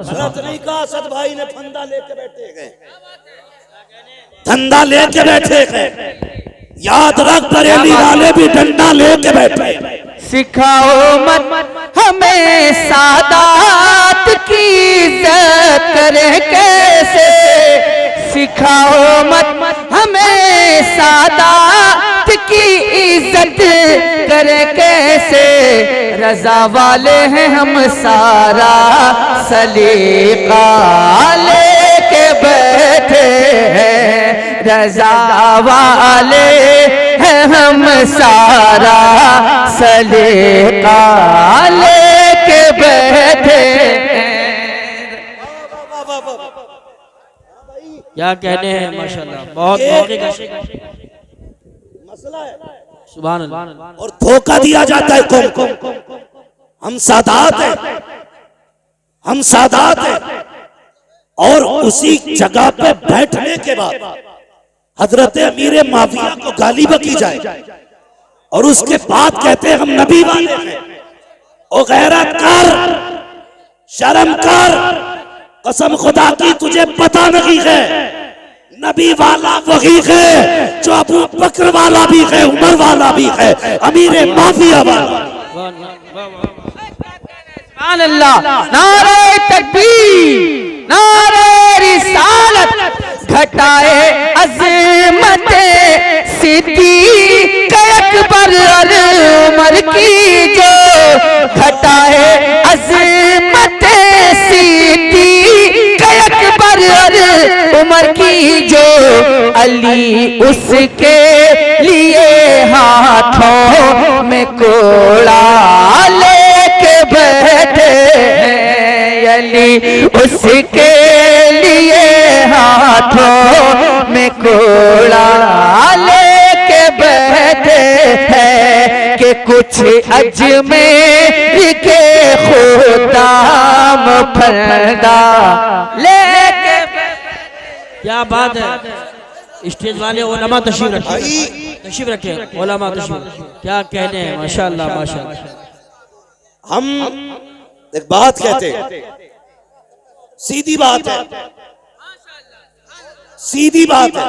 गलत नहीं कहा, असद भाई ने फंदा लेके बैठे गए, धंधा लेके बैठे गए। याद रख बरेली वाले भी डंडा लेके बैठे। सिखाओ मत हमें सादात की इज्जत करे कैसे, सिखाओ मत हमें सादात की इज्जत करे कैसे। रजा वाले हैं हम सारा सलीका लेके बैठे हैं, रजा वाले हैं हम सारा सलीका लेके बैठे हैं। क्या कहने हैं माशाल्लाह, बहुत मौके का मसला है। सुभान अल्लाह। और धोखा दिया जाता है कौम को। हम सादात हैं, हम सादात हैं। और उसी जगह पे बैठने के बाद हजरत अमीर माविया को गाली बकी जाए और उसके बाद कहते हैं हम नबी वाले हैं। ओ गैरत कर, शर्म कर, कसम खुदा की तुझे पता नहीं है, नबी वाला वही है जो अबू बकर वाला भी है, उमर वाला भी है, अमीर माविया वाला। सुभान अल्लाह। नारे तकबीर, नारे रिसालत, घटाए अज़मत सिद्दीक़ अकबर और उमर की जो, घटाए अज़मत सिद्दीक़ अकबर और उमर की जो। अली उसके लिए हाथों में कोड़ा लेके बैठे हैं, अली उसके लिए हाथों में कोड़ा लेके बैठे हैं कि कुछ अजमेर के खुदाम फरदा लेके। क्या बात है। स्टेज वाले उलमा तशरीफ रखे, तशरीफ रखे, उलमा तशरीफ। क्या कहने हैं माशाल्लाह माशाल्लाह। हम एक बात कहते हैं, सीधी बात है, सीधी बात है।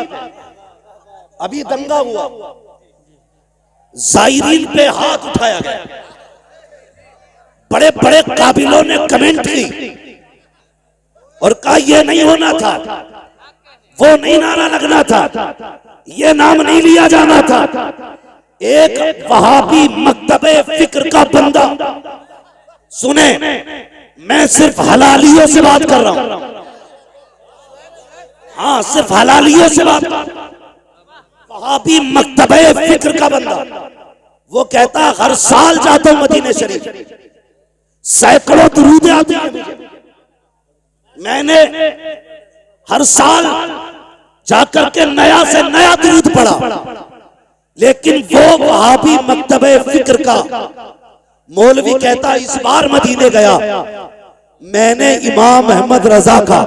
अभी दंगा हुआ, जायरीन पे हाथ उठाया गया, बड़े बड़े काबिलों ने कमेंट की और कहा यह नहीं होना था, वो नहीं नारा लगना था, ये नाम नहीं लिया जाना था। एक वहाबी मकतबे फिक्र का बंदा, सुने मैं सिर्फ हलालियों से बात कर रहा हूं, हाँ सिर्फ हलालियों से बात। वहाबी मकतबे फिक्र का बंदा वो कहता हर साल जाता हूं मदीने शरीफ, सैकड़ों दुरूद आते हैं, मैंने हर साल जाकर के नया से नया दुरूद पढ़ा, लेकिन वो वहाबी मकतबे फिक्र का मौलवी कहता इस बार मदीने गया, मैंने इमाम अहमद रजा का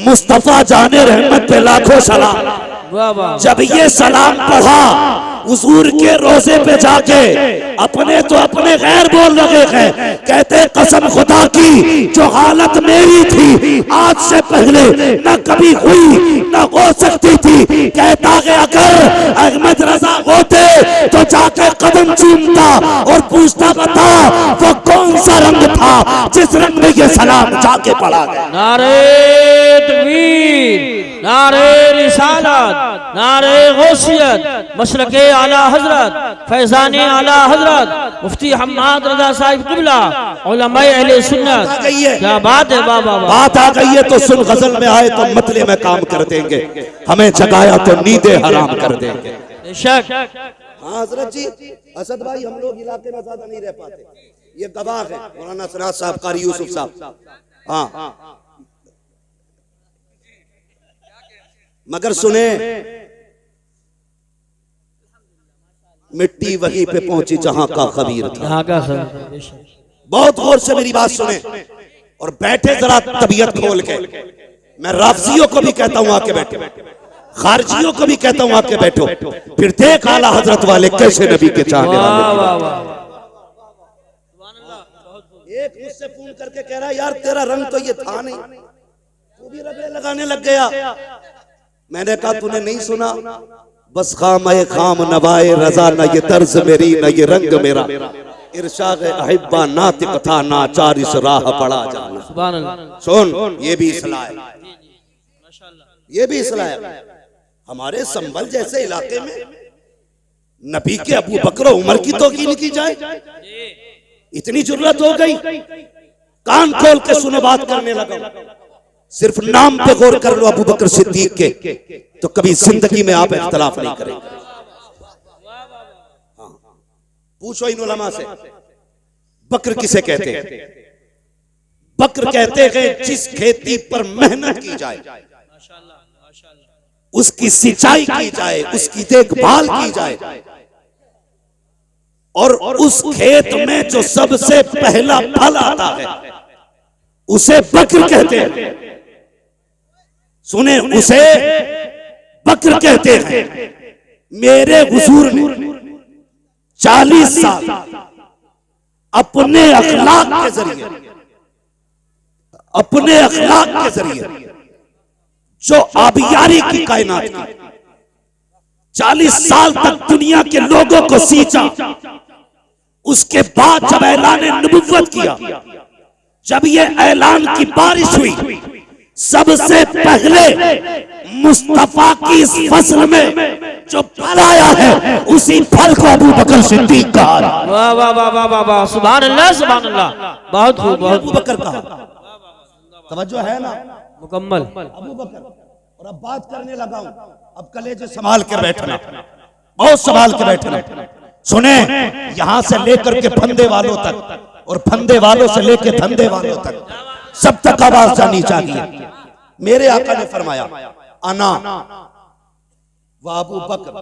मुस्तफा जाने रहमत पे लाखों सलाम, जब ये सलाम पढ़ा हुजूर के रोजे पे जाके अपने तो अपने गैर बोल रहे हैं, कहते कसम खुदा की जो हालत मेरी थी आज से पहले न कभी हुई न हो सकती थी। कहता है अगर अहमद रजा होते तो जाके कदम चूमता और पूछता बता वो कौन सा रंग था जिस रंग में ये सलाम जाके पढ़ा गया। नारे तकबीर, नारे रिसालत, नारे गौसियत, मशरके आला हजरत, फैजाने आला हजरत, मुफ्ती हम्माद रजा साहिब किबला, उलमाए अहले सुन्नत। क्या बात है बाबा, बात आ गई है तो सुन, गजल में आए तो मतले में काम कर देंगे, हमें जगाया तो नींदें हराम कर देंगे। बेशक। हाँ हजरत जी, असद भाई हम लोग इलाके में ज्यादा नहीं रह पाते, ये गवाह है मौलाना सराज साहब, कारी यूसुफ साहब। हाँ मगर सुने, मिट्टी वहीं पे पहुंची जहां का खबीर था, यहाँ का बहुत गौर से मेरी बात सुने और बैठे जरा तबीयत खोल के। मैं राफजियों को भी कहता हूं आके बैठो, खारजियों को भी कहता हूं आके बैठो, फिर देख आला हजरत वाले कैसे नबी के चाहने वाले। एक मुझसे फोन करके कह रहा है यार तेरा रंग तो ये था नहीं, वो भी रगड़े लगाने लग गया। मैंने कहा तूने नहीं सुना, बस खाम खाम नवाए रजा, न ये तर्ज मेरी न ये रंग मेरा, इरशाद अहिब्बा नातिक था नाचार इस राह पड़ा जाना। सुभान अल्लाह। सुन, ये भी इसलाह है, ये भी इसलाह है। हमारे संभल जैसे इलाके में नबी के अबू बकर उमर की तौकीन की जाए, इतनी जुर्रत हो गई। कान खोल के सुनो, बात करने लगा। सिर्फ नाम पे गौर कर लो अबू बकर सिद्दीक के, तो कभी जिंदगी में आप इख्तलाफ नहीं करेंगे। हाँ, पूछो इन उलमा से बकर किसे कहते हैं? बकर कहते हैं जिस खेती पर मेहनत की जाए, उसकी सिंचाई की जाए, उसकी देखभाल की जाए, और उस खेत में जो सबसे पहला फल आता है उसे बकर कहते हैं। सुने, उसे बकर कहते हैं। मेरे हुजूर ने 40 साल अपने अखलाक के जरिए, अपने अखलाक के जरिए जो आबियारी की कायनात की, 40 साल तक दुनिया के लोगों को सींचा। उसके बाद जब ऐलान नबुव्वत किया, जब ये ऐलान की बारिश हुई, सबसे पहले मुस्तफा की इस फसल में जो फल आया है, उसी फल को अबू बकर सिद्दीक कहा। वाह वाह वाह वाह वाह वाह, सुभान अल्लाह सुभान अल्लाह, बहुत खूब बहुत अबू बकर कहा। तवज्जो है ना? मुकम्मल। अबू बकर। और अब बात करने लगा हूं, अब कलेजे संभाल कर बैठना, बहुत संभाल के बैठना। सुने, यहां से लेकर के फंदे वालों तक और फंदे वालों से लेकर धंधे वालों तक सब तक आवाज जानी चाहिए। मेरे आका ने फरमाया, अना व अबू बकर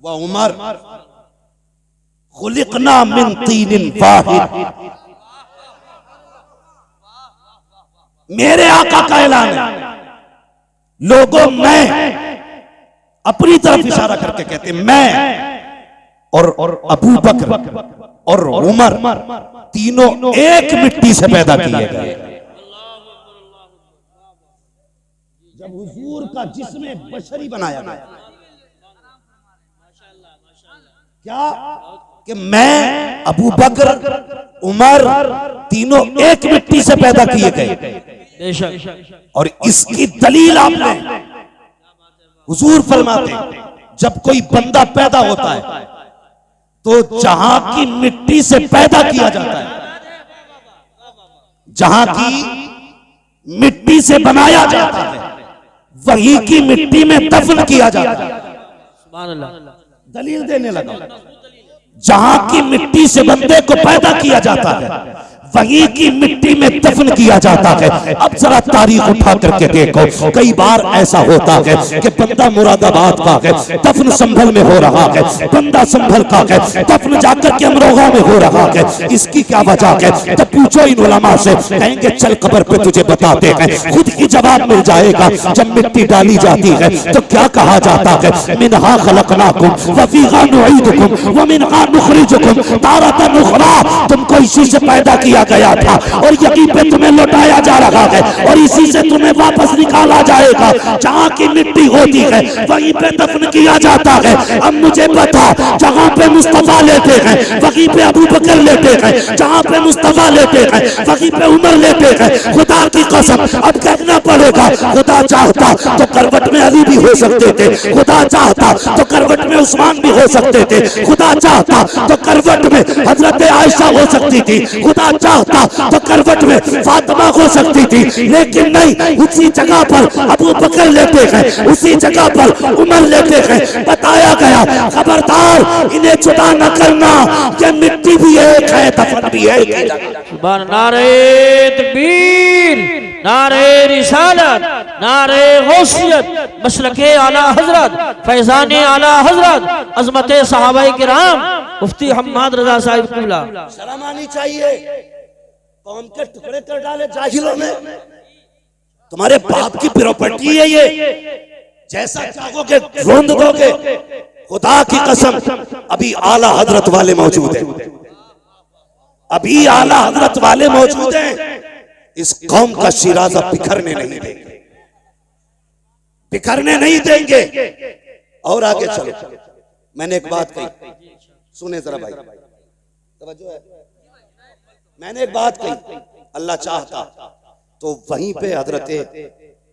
व उमर खुलिकना मिन तीनिन वाहिद। मेरे आका का ऐलान है। लोगों, मैं अपनी तरफ इशारा करके कहते, मैं और अबू बकर और उमर तीनों एक मिट्टी से पैदा किए गए। जब हुजूर का जिस्म बशरी बनाया गया, क्या कि मैं, अबू बकर, उमर तीनों एक मिट्टी से पैदा किए गए। और इसकी दलील आपने, हुजूर फरमाते जब कोई बंदा पैदा होता है तो जहां की मिट्टी से पैदा किया जाता है, जहां की मिट्टी से बनाया जाता है, वही की मिट्टी में दफन किया जाता है। सुभान अल्लाह। दलील देने लगा। जहां की मिट्टी से बंदे को पैदा किया जाता है, वही की मिट्टी में दफन किया जाता है। अब जरा तारीख उठा करके देखो, कई बार ऐसा होता है कि बंदा मुरादाबाद का है, दफन संभल में हो रहा है, बंदा संभल का है, दफन जाकर के अमरोहा में हो रहा है। इसकी क्या वजह है? तो पूछो इन उलमा से, कहेंगे चल कब्र पे तुझे बताते हैं, खुद ही जवाब मिल जाएगा। जब मिट्टी डाली जाती है तो क्या कहा जाता है? मिनहा खलकनाकुम व फीहा नुईदुकुम व मिनहा नुखरिजुकुम तारतन उखरा। तुमको इसी से पैदा किया गया था और यहीं पे तुम्हें लौटाया जा रहा है और इसी से तुम्हें वापस निकाला जाएगा। जहां की मिट्टी होती है वहीं पे दफन किया जाता है। अब मुझे बता, जहां पे मुस्तफा लेते हैं वहीं पे अबू बकर लेते हैं, जहां पे मुस्तफा लेते हैं वहीं पे उमर लेते हैं। खुदा की कसम, अब कहना पड़ेगा, खुदा चाहता तो करवट में अली भी हो सकते थे, खुदा चाहता तो करवट में उस्मान भी हो सकते थे, खुदा चाहता तो करवट में हजरत आयशा हो सकती थी, खुदा चाहता तो करवट में फातिमा हो सकती थी, लेकिन नहीं, उसी जगह पर अबू बकर लेते हैं, उसी जगह पर उमर लेते हैं। बताया गया, खबरदार इन्हें जुदा न करना, ये मिट्टी भी एक है, दफन भी एक है। नारे तकबीर, नारे रिसालत, नारे गौसियत, मसलके आला हजरत, फैजाने आला हजरत, अजमत सहाबाए किराम, मुफ्ती हम्माद रजा साहिब क़िबला। शर्म आनी चाहिए। कौम के टुकड़े कर डाले जाहिलों ने। तुम्हारे बाप की प्रॉपर्टी है ये, जैसा चाहोगे रोंद दोगे। खुदा की कसम, अभी आला हजरत वाले मौजूद हैं, अभी आला हजरत वाले मौजूद हैं, इस कौम का शिराजा बिखरने नहीं देंगे, बिखरने नहीं देंगे। और आगे चलो, मैंने एक बात कही, सुने जरा भाई, तवज्जो है। मैंने एक बात कही, अल्लाह चाहता तो वहीं पे हजरत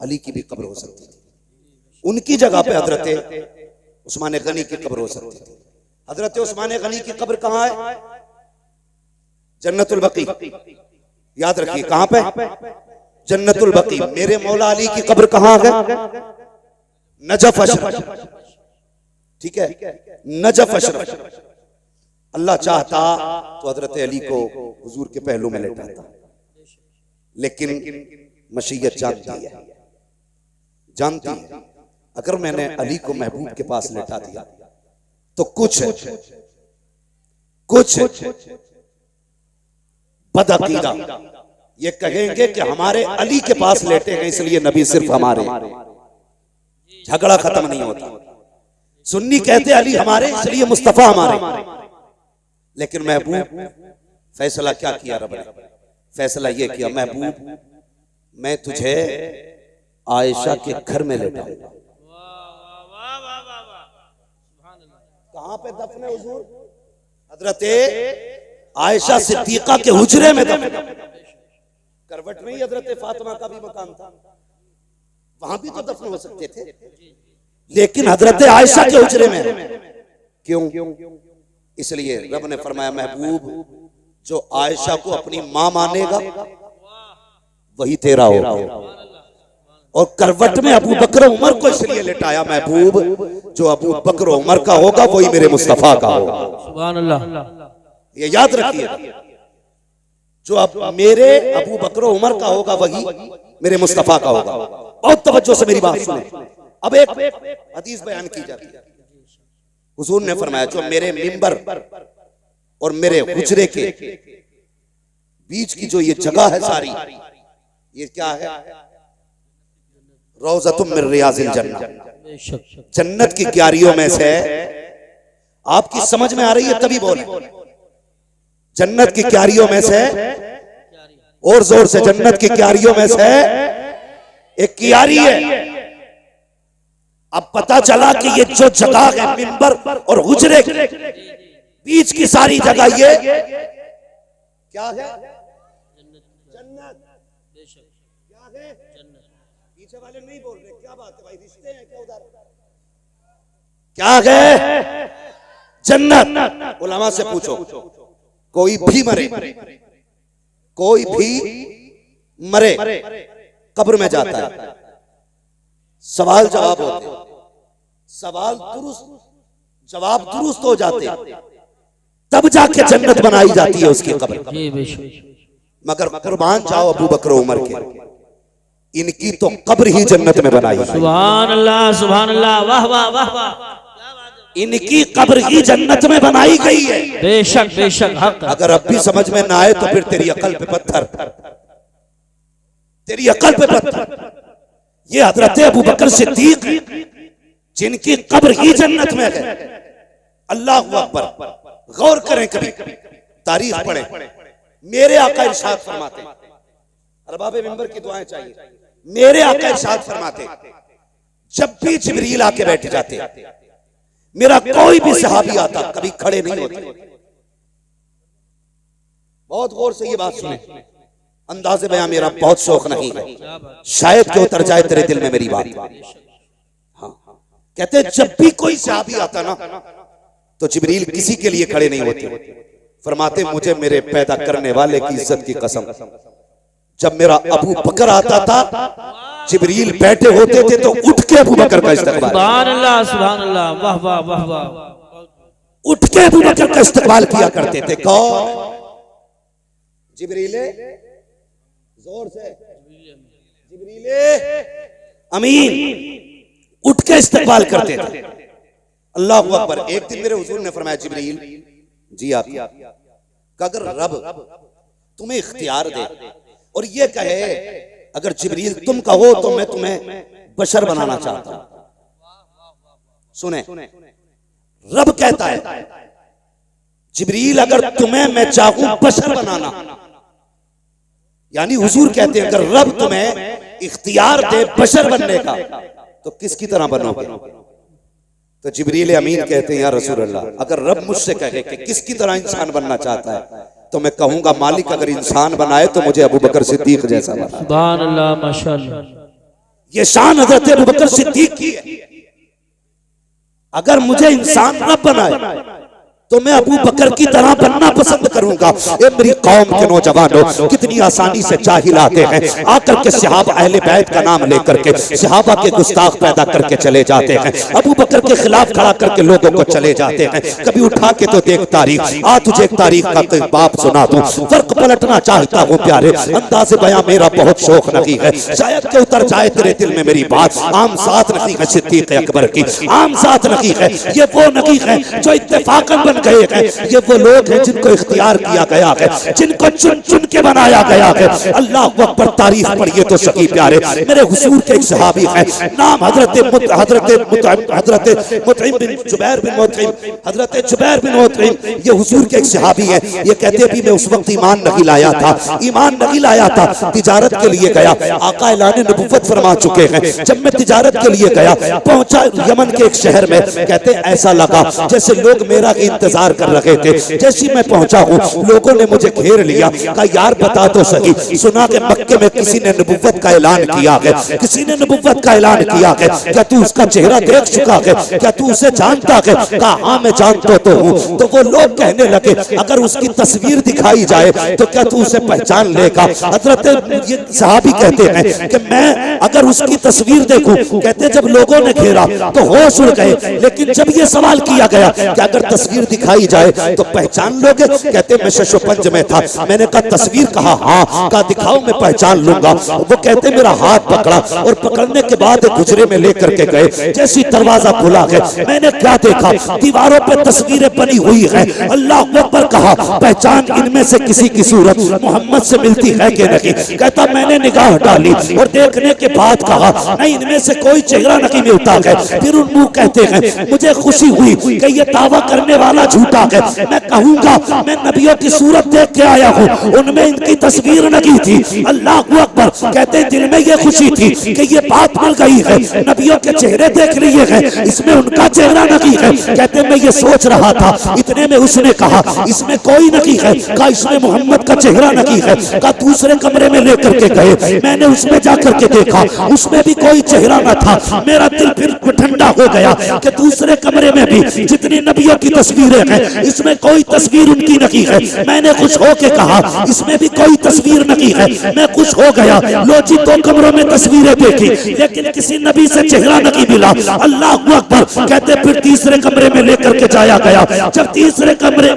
अली की भी कब्र हो सकती थी, उनकी जगह पे हजरत उस्मान गनी की कब्र हो सकती थी। हजरत उस्मान गनी की कब्र कहां है? जन्नतुल बकी। याद रखिए, कहां पे? जन्नतुल बकी। मेरे मौला अली की कब्र कहां है? नजफ अशरफ। ठीक है, नजफ अशरफ। अल्लाह चाहता तो हजरत अली को हुजूर के पहलू में लेटाता, लेकिन मशीयत जानती है, जानती है अगर मैंने अली को महबूब के पास लेटा दिया तो कुछ बदअकीदा ये कहेंगे कि हमारे अली के पास लेटे हैं इसलिए नबी सिर्फ हमारे। झगड़ा खत्म नहीं होता। सुन्नी कहते अली हमारे इसलिए मुस्तफा हमारे, लेकिन महबूब फैसला क्या किया रब ने? फैसला ये किया, महबूब मैं तुझे आयशा के घर में लेटाऊंगा। कहां पे दफन है हुजूर? हजरत आयशा सिद्दीका के हुजरे में दफन। करवट में ही हजरत फातिमा का भी मकान था, वहां भी तो दफन हो सकते थे, लेकिन हजरत आयशा के हुजरे में क्यों? इसलिए रब ने फरमाया महबूब जो आयशा को अपनी मां मानेगा वही तेरा होगा। और करवट में अबू बकर उमर को इसलिए लेटाया महबूब जो अबू बकर उमर का होगा वही मेरे मुस्तफा का होगा। सुभान अल्लाह। ये याद रखिए, जो अब मेरे अबू बकर उमर का होगा वही मेरे मुस्तफा का होगा। बहुत तवज्जो से मेरी बात सुने। अब एक हदीस बयान की जाती है, हुजूर ने फरमाया जो मेरे मिंबर और मेरे हुजरे के बीच की जो ये जगह है सारी, ये क्या है? रौज़तुम मिन रियाज़िल जन्नह, जन्नत की क्यारियों में से। आपकी समझ में आ रही है तभी बोले, जन्नत की क्यारियों में से, और जोर से, जन्नत की क्यारियों में से एक क्यारी है। अब पता चला कि ये जो जगह है मिंबर और हुजरे के बीच की सारी जगह ये क्या है? जन्नत। क्या है? पीछे वाले नहीं बोल रहे, क्या बात है भाई, रिश्ते हैं क्या उधर? क्या है? जन्नत। उलमा से पूछो, कोई भी मरे, कोई भी मरे कब्र में जाता है, सवाल जवाब होते, सवाल दुरुस्त जवाब दुरुस्त हो जाते, तब जाके जन्नत बनाई जाती है उसकी कब्र। मगर कुर्बान जाओ अबू बकर उमर के, इनकी तो कब्र ही जन्नत में बनाई है। सुभान अल्लाह, सुभान अल्लाह, वाह वाह वाह वाह। इनकी कब्र ही जन्नत में बनाई गई है। बेशक बेशक हक। अगर अब भी समझ में ना आए तो फिर तेरी अकल पे पत्थर, तेरी अकल पे पत्थर। ये हजरत अबू बकर सिद्दीक जिनकी कब्र ही जन्नत में है। अल्लाह अकबर। गौर करें, कभी तारीख पढ़ें। मेरे आका इरशाद फरमाते, अरबाब मिंबर की दुआएं चाहिए। मेरे आका इरशाद फरमाते, जब भी जिब्रील आके बैठ जाते, मेरा कोई भी सहाबी आता कभी खड़े नहीं होते। बहुत गौर से ये बात सुने, अंदाज़े बयां मेरा बहुत शौक नहीं है, शायद कि उतर जाए तेरे दिल में मेरी बात। हाँ, कहते जब भी कोई सहाबी आता ना तो जिब्रील किसी के लिए खड़े नहीं होते। फरमाते मुझे मेरे पैदा करने वाले की इज्जत की कसम, जब मेरा अबू बकर आता था जिब्रील बैठे होते थे तो उठ के अबू बकर का इस्तकबाल। सुभान अल्लाह, सुभान अल्लाह, वाह वाह वाह वाह। उठ के अबू बकर का इस्तकबाल किया करते थे। कौन? जिब्रीले, जोर से, जिब्रीले अमीन उठ के इस्तकबाल करते थे। अल्लाह अकबर। एक दिन मेरे हुजूर ने फरमाया जिब्रील जी आप अगर रब तुम्हें इख्तियार दे और ये कहे अगर जिब्रील तुम कहो तो मैं तुम्हें बशर बनाना चाहता हूं। सुने, रब कहता है जिब्रील अगर तुम्हें मैं चाहूं बशर बनाना, यानी हुजूर कहते हैं अगर रब तुम्हें इख्तियार दे बशर बनने का तो किसकी तरह बनोगे? तो जिब्रील अमीन कहते हैं या रसूल अल्लाह, अगर रब मुझसे कहे कि किसकी तरह इंसान बनना चाहता है तो मैं कहूंगा मालिक अगर इंसान बनाए तो मुझे अबू बकर सिद्दीक जैसा बनाए। सुभान अल्लाह, माशाअल्लाह। ये शान हजरत अबू बकर सिद्दीक की है। अगर मुझे इंसान रब बनाए तो मैं अबू बकर की तरह बनना पसंद करूंगा। ये मेरी कौम के नौजवानों कितनी आसानी से जाहिल आते हैं, आकर के सहाबा अहले बैत का नाम लेकर के सहाबा के गुस्ताख पैदा करके चले जाते हैं, अबू बकर के खिलाफ खड़ा करके लोगों को चले जाते हैं। कभी उठा के तो देख तारीख, आ तुझे एक तारीख का कोई बाप सुना दूं, फर्क पलटना चाहता हूँ प्यारे, अंदाज़े बयां मेरा बहुत शौक नहीं है, शायद के उतर जाए तेरे दिल में मेरी बात। आम साथ नहीं है सिद्दीक अकबर की, आम साथ नहीं है ये वो नहीं है जो इत्तेफाकन गए हैं, ये वो लोग हैं जिनको इख्तियार किया गया है, जिनको चुन चुन के बनाया गया है। अल्लाह अकबर, तारीफ पढ़िए तो सही प्यारे। मेरे हुजूर के एक सहाबी हैं, नाम हजरत मुतइम बिन जुबैर बिन मुतइम, हजरत जुबैर बिन मुतइम, ये हुजूर के एक सहाबी हैं। ये कहते भी मैं उस वक्त ईमान नहीं लाया था, तिजारत के लिए गया, आका ऐलान नबुव्वत फरमा चुके हैं। जब मैं तिजारत के लिए गया, पहुंचा यमन के एक शहर में, कहते ऐसा लगा जैसे लोग मेरा इंतजार कर रहे थे। जैसी मैं पहुंचा हूँ लोगों ने मुझे घेर लिया, कहा यार बता तो सही, सुना कि मक्के में किसी ने नबुव्वत का ऐलान किया है, किसी ने नबुव्वत का ऐलान किया है, क्या तू उसका चेहरा देख चुका है, क्या तू उसे जानता है? कहा हाँ मैं जानता तो हूँ। तो वो लोग कहने लगे अगर उसकी तस्वीर दिखाई जाए तो क्या तू उसे पहचान लेगा? हजरत ये सहाबी कहते हैं कि मैं अगर उसकी तस्वीर देखूं, कहते जब लोगों ने घेरा तो होश उड़ गए, लेकिन जब ये सवाल किया गया कि अगर तस्वीर दिखाई जाए तो पहचान लोगे? कहते मैं शशोपंज में था, मैंने कहा तस्वीर कहा? हाँ। कहा दिखाओ मैं पहचान लूंगा। वो कहते मेरा हाथ पकड़ा और पकड़ने के बाद गुजरे में लेकर के गए। जैसी दरवाजा खुला है मैंने क्या देखा, दीवारों पे तस्वीरें बनी हुई है। अल्लाह अकबर कहा पहचान इनमें से किसी की सूरत मोहम्मद से मिलती है कि नहीं? कहता मैंने निगाह डाली और देखने के बाद कहा नहीं इनमें से कोई चेहरा नहीं मिलता है। फिर उन मुंह कहते हैं मुझे खुशी हुई कि ये दावा करने वाला झूठा है, मैं कहूंगा मैं नबियों की सूरत देख के आया हूँ, उनमें इनकी तस्वीर नहीं थी। अल्लाह अकबर, कहते दिल में ये खुशी थी कि ये बात मिल गई है, नबियों के चेहरे देख लिए हैं, इसमें उनका चेहरा नहीं है। कहते मैं ये सोच रहा था, इतने में उसने कहा इसमें कोई नहीं है, कहा इसमें मोहम्मद का चेहरा नहीं है। कहा दूसरे कमरे में लेकर के गए, मैंने उसमें जाकर के देखा, उसमें भी कोई चेहरा न था। मेरा दिल फिर ठंडा हो गया कि दूसरे कमरे में भी जितनी नबियों की तस्वीरें हैं इसमें कोई तस्वीर उनकी नहीं है। मैंने खुश होके कहा इसमें भी कोई तस्वीर नहीं है। मैं खुश हो गया, लो जी 2 कमरों में तस्वीरें देखी लेकिन किसी नबी से चेहरा नहीं मिला। अल्लाह अकबर, कहते फिर तीसरे कमरे में लेकर के जाया गया। जब तीसरे कमरे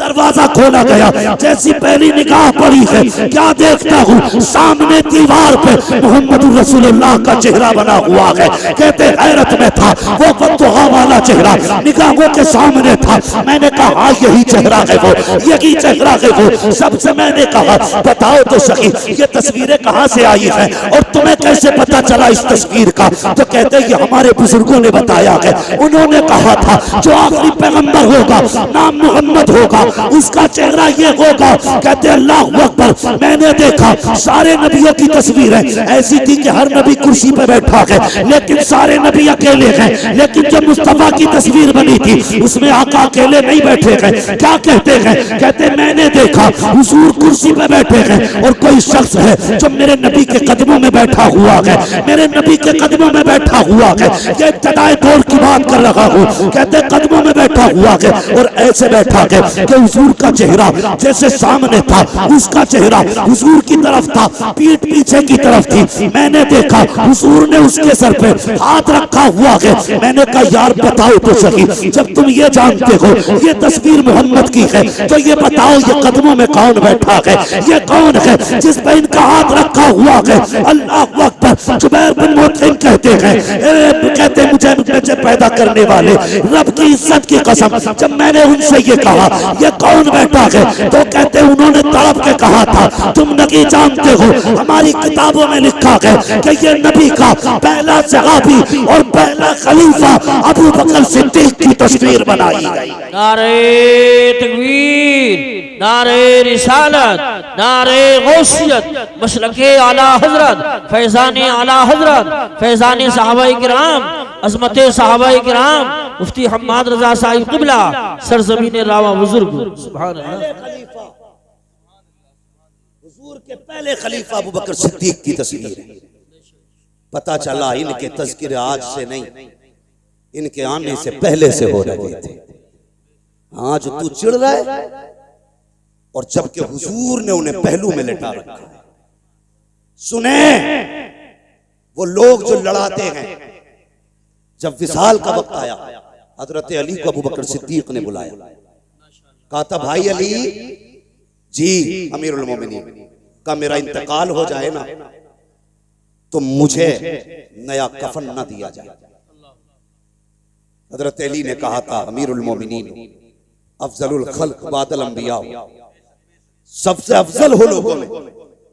दरवाजा खोला गया, जैसी पहली निगाह पड़ी है क्या देखता हूँ सामने दीवार पे मोहम्मद रसूलुल्लाह का चेहरा बना हुआ है। कहते हैरत में था, वो फतुहा वाला चेहरा निगाहों के सामने था। मैंने कहा यही चेहरा है वो, यही चेहरा है वो। सबसे मैंने कहा बताओ तो सही ये तस्वीरें कहाँ से आई है और तुम्हें कैसे पता चला इस तस्वीर का? तो कहते ये हमारे बुजुर्गों ने बताया है, उन्होंने कहा था जो आखिरी पैगंबर होगा नाम मोहम्मद होगा, उसका चेहरा ये होगा। कहते अल्लाह अकबर, मैंने देखा सारे नबियों की तस्वीरें ऐसी थी कि हर नबी कुर्सी पर बैठा है लेकिन सारे नबी अकेले हैं। लेकिन जब मुस्तफा की तस्वीर बनी थी उसमें आका अकेले नहीं बैठे हैं। क्या कहते हैं? कहते मैंने देखा हुजूर कुर्सी पे बैठे हैं और कोई शख्स है जो मेरे नबी के कदमों में बैठा हुआ है, मेरे नबी के कदमों में बैठा हुआ है। ये इब्तिदाई दौर की बात कर रहा हूँ। कहते कदमों में बैठा हुआ है और ऐसे बैठा है कि हुजूर का चेहरा जैसे सामने था, उसका चेहरा हुजूर की तरफ था, पीठ पीछे की तरफ थी। मैंने देखा हुजूर ने उसके सर पे हाथ रखा हुआ है। मैंने कहा यार बताओ तो सही, जब तुम ये जानते हो ये तस्वीर मोहम्मद की है तो ये बताओ ये कदमों में कौन बैठा है? ये कौन है जिस पे इनका हाथ रखा हुआ है? अल्लाह अकबर, जुबैर बिन मुतइम कहते हैं, कहते मुझे पैदा करने वाले रब की इज्जत की कसम, जब मैंने उनसे ये कहा ये कौन बैठा है, तो कहते उन्होंने तड़प के कहा था तुम नहीं जानते हो, हमारी किताबों में लिखा है कि ये नबी का पहला सहाबी और पहला खलीफा अबू बकर सिद्दीक की तस्वीर बनाई गई। नारे तकबीर, नारे रिसालत, नारे गौसियत, मसलके आला हजरत, फैजाने आला हजरत, फैजाने सहाबाए किराम, अजमते सहाबाए किराम, मुफ्ती हम्माद रजा साहिब क़िबला, सरजमीन रावा बुजुर्ग। सुभान अल्लाह। हुजूर के पहले खलीफा अबू बकर सिद्दीक की तस्वीर है। पता चला इनके तज़किरे आज से नहीं, इनके आने से पहले से हो रहे थे। आज तू चिढ़ रहा है और जबकि हुजूर ने उन्हें पहलू में लिटा रखा है। सुने वो लोग जो लड़ाते हैं, जब विसाल का वक्त आया हजरत अली को अबू बकर सिद्दीक ने बुलाया, कहा था भाई अली जी अमीरुल मोमिनीन का मेरा इंतकाल हो जाए ना तो मुझे नया कफन ना दिया जाए। हजरत अली ने कहा था अमीरुल मोमिनीन अफजलुल खल्क बादल अंबिया, सबसे अफजल हो लोगों में,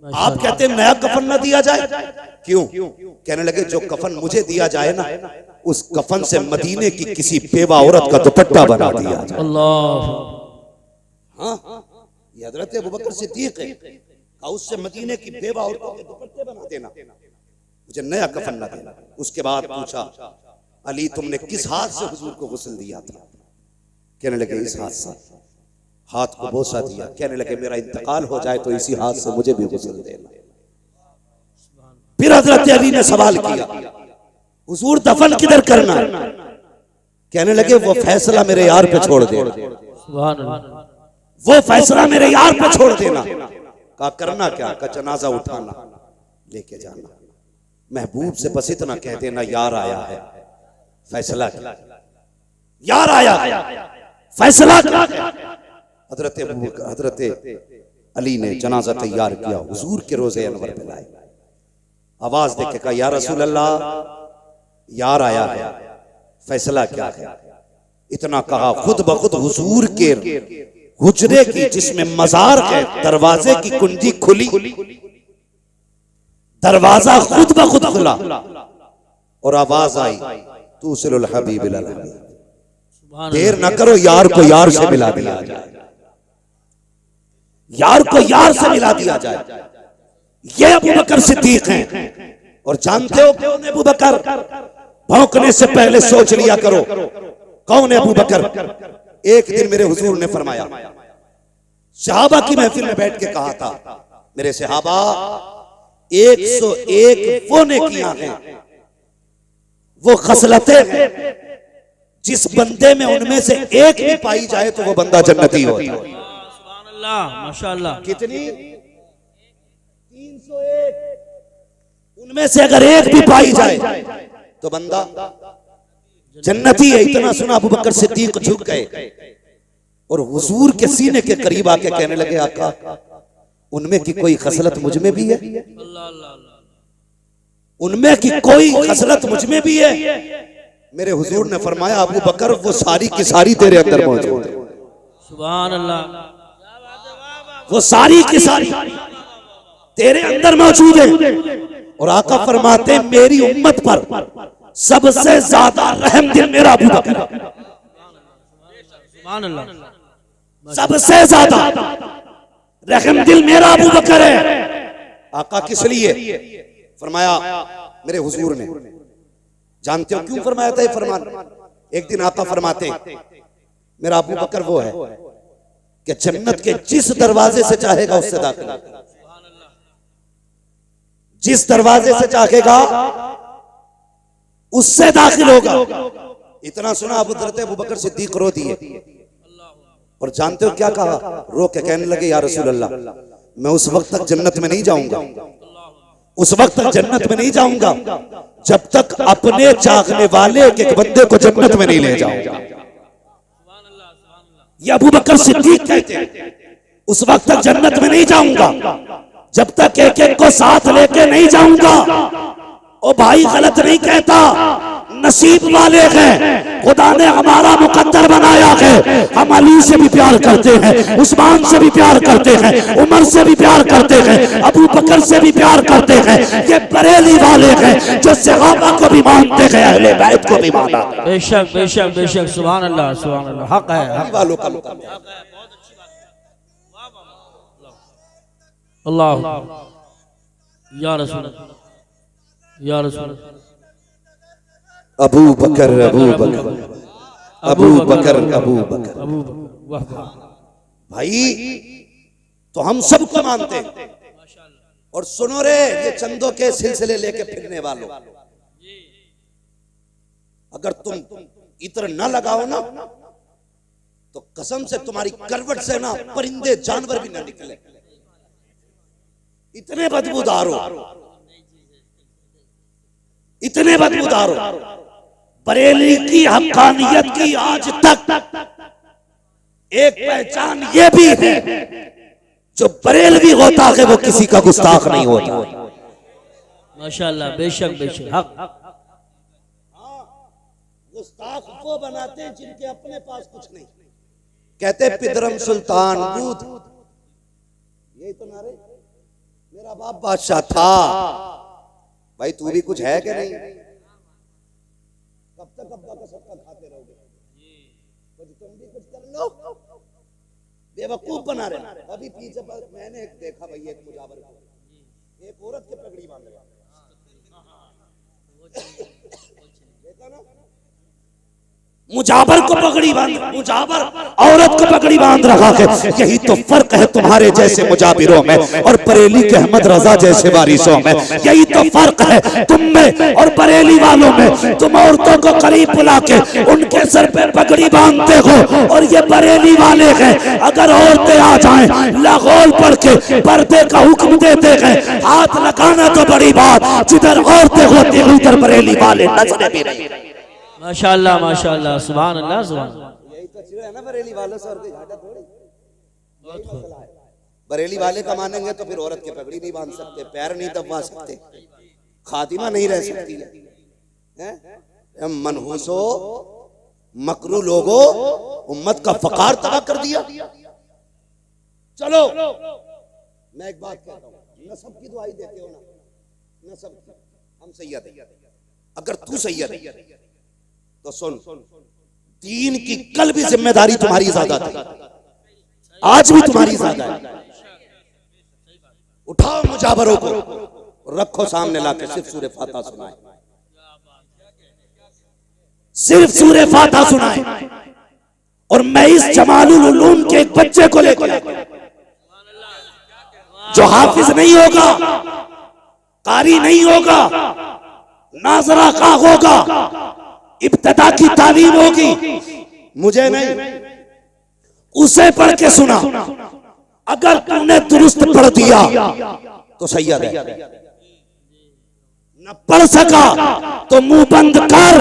आप कहते हैं नया कफन ना दिया जाए, क्यों? कहने लगे जो कफन मुझे दिया जाए ना उस कफन से मदीने की किसी बेवा औरत का दुपट्टा बना दिया जाए। अल्लाह। हाँ ये हजरत अबू बकर सिद्दीक है, उससे मदीने की बेवा औरतों के दुपट्टे बना देना, मुझे नया कफन ना देना। उसके बाद पूछा अली तुमने किस हाथ से हुजूर को गुस्ल दिया था? कहने लगे इस हाथ से, हाथ को बोसा दिया। कहने लगे मेरा इंतकाल हो जाए तो इसी हाथ से मुझे भी गुस्ल देना। फिर हजरत अली ने सवाल किया हुजूर दफन किधर करना? कहने लगे वो फैसला मेरे यार पे छोड़ दे, वो फैसला मेरे यार पे छोड़ देना। कहा करना क्या? का जनाजा उठाना लेके जाना। महबूब से बस इतना कह देना यार आया है, फैसला यार आया फैसला। हजरत अली ने जनाजा तैयार किया, हुजूर के रोजे अनवर पे लाए, आवाज देख के कहा या रसूल अल्लाह यार आया है, फैसला क्या है? इतना कहा खुद ब खुद हुजूर के हुजरे की जिसमें मजार है दरवाजे की कुंजी खुली, दरवाजा खुद ब खुद खुला और आवाज आई तू सिलुल हबीब इलल हबीब, देर न करो यार को यार से मिला दिया जाए, यार को यार से मिला दिया जाए। ये अबू बकर सिद्दीक हैं। और जानते हो कौन है अबू बकर? भौंकने से पहले सोच लिया करो कौन है अबू बकर। एक दिन मेरे हुजूर ने फरमाया, सहाबा की महफिल में बैठ के कहा था मेरे सहाबा 101 वो नेकियां हैं, वो खसलतें हैं, जिस बंदे में उनमें से एक भी पाई जाए तो वो बंदा जन्नती होता है। माशाअल्लाह। कितनी? 301। उनमें से अगर एक भी पाई जाए तो बंदा जन्नती है। इतना सुना अबू बकर सिद्दीक झुक गए और हुजूर के सीने के करीब आके कहने लगे आका उनमें की कोई खसलत मुझ में भी है, उनमें की कोई खसलत मुझ में भी है। मेरे हुजूर ने फरमाया अबू बकर वो सारी की सारी तेरे अंदर मौजूद है। सुभान अल्लाह। वो सारी की सारी तेरे अंदर मौजूद है। और आका फरमाते हैं मेरी उम्मत पर सबसे ज्यादा रहम दिल मेरा अबू बकर है। सुभान अल्लाह। सबसे ज्यादा रहम दिल मेरा अबू बकर है। आका किस लिए? फरमाया मेरे हुजूर ने, जानते हो क्यों फरमाया था ये फरमान? एक दिन आका फरमाते मेरा अबू बकर वो है कि जन्नत के जिस दरवाजे से चाहेगा उससे दाखिल, जिस दरवाजे से चाहेगा उससे दाखिल होगा। इतना सुना अबू बकर सिद्दीक रो दिए। और जानते हो क्या कहा? रो के कहने लगे या रसूल अल्लाह मैं उस वक्त तक जन्नत में नहीं जाऊंगा, उस वक्त तक जन्नत में नहीं जाऊंगा जब तक अपने चाहने वाले एक बंदे को जन्नत में नहीं ले जाऊंगा। ये अबू बकर सिद्दीक कहते हैं उस वक्त तक जन्नत में नहीं जाऊंगा जब तक एक एक को साथ लेके नहीं जाऊंगा। ओ भाई गलत नहीं कहता, नसीब वाले हैं, खुदा ने हमारा मुकद्दर बनाया है। हम अली से भी प्यार करते हैं, उस्मान से भी प्यार करते हैं, उमर से भी प्यार करते हैं, अबू बकर से भी प्यार करते हैं। ये बरेली वाले हैं जो सहाबा को भी मानते हैं, अहले बैत को भी माना। बेशक बेशक बेशक, सुभान अल्लाह सुभान अल्लाह, हक है, हक वालों का मुकद्दर। अल्लाह या रसूल या रसूल। अबू बकर अबू बकर अबू बकर अबू बकर। वाह वाह। भाई तो हम सबको मानते हैं। और सुनो रे, ये चंदों के सिलसिले लेके फिरने वालों, अगर तुम इत्र न लगाओ ना तो कसम से तुम्हारी करवट से ना परिंदे जानवर भी ना निकले, इतने बदबूदार हो, इतने बदबूदार हो। बरेली की हक्कानियत की आज तक एक पहचान ये भी है, जो बरेलवी होता है वो किसी का गुस्ताख नहीं होता। माशाअल्लाह, बेशक बेशक, हक। गुस्ताख वो बनाते हैं जिनके अपने पास कुछ नहीं। कहते पिदरम सुल्तान दूध, यही तो नारे, मेरा बाप बादशाह था। भाई तू भी कुछ है कि नहीं? कब तक अब्बा का सबका खाते रहोगे? कुछ तुम भी कुछ कर लो, बेवकूफ बना रहे। अभी पीछे पर मैंने एक देखा भाई, एक मुजावर को, एक औरत के पगड़ी बांध रहा, देखा ना? मुजावर को पगड़ी बांध, मुजावर औरत को पगड़ी बांध रहा है। यही तो फर्क है तुम्हारे जैसे मुजाबिरों में और बरेली के अहमद रजा जैसे वारिसों में। यही तो फर्क है तुम में और बरेली वालों में। तुम औरतों को करीब बुला के उनके सर पे पगड़ी बांधते हो, और ये बरेली वाले हैं अगर औरतें आ जाएं लागौल पढ़ के पर्दे का हुक्म देते हैं, हाथ लगाना तो बड़ी बात, जिधर औरतें होती हैं उधर बरेली वाले नजरें भी नहीं। माशाअल्लाह माशाअल्लाह, सुभान अल्लाह सुभान। यही तो चीज है ना बरेली वालों से, और कोई घाटा थोड़ी। बरेली वाले का मानेंगे तो फिर औरत की पगड़ी नहीं बांध सकते, पैर नहीं दबा सकते, खातिमा नहीं रह सकती है। मनहूसो मकरू लोगो, उम्मत का फकार तबाह कर दिया। चलो मैं एक बात कहता हूँ, नसब की दुआई देते हो ना, नसब की, हम सैयद हैं। अगर तू सैयद है तो सुन, दीन की कल भी जिम्मेदारी तुम्हारी ज्यादा थी, आज भी तुम्हारी ज्यादा है। उठाओ मुजावरों को, रखो सामने लाके, सिर्फ सूरे फातिहा सुनाए, सिर्फ सूरे फातिहा सुनाए। और मैं इस जमालुल उलूम के एक बच्चे को लेकर, जो हाफिज नहीं होगा, कारी नहीं होगा, नाजरा का होगा, इब्तदा की तालीम होगी, मुझे नहीं, उसे पढ़ के सुना। अगर तूने दुरुस्त पढ़ दिया तो सैयद है, न पढ़ सका तो मुंह बंद कर,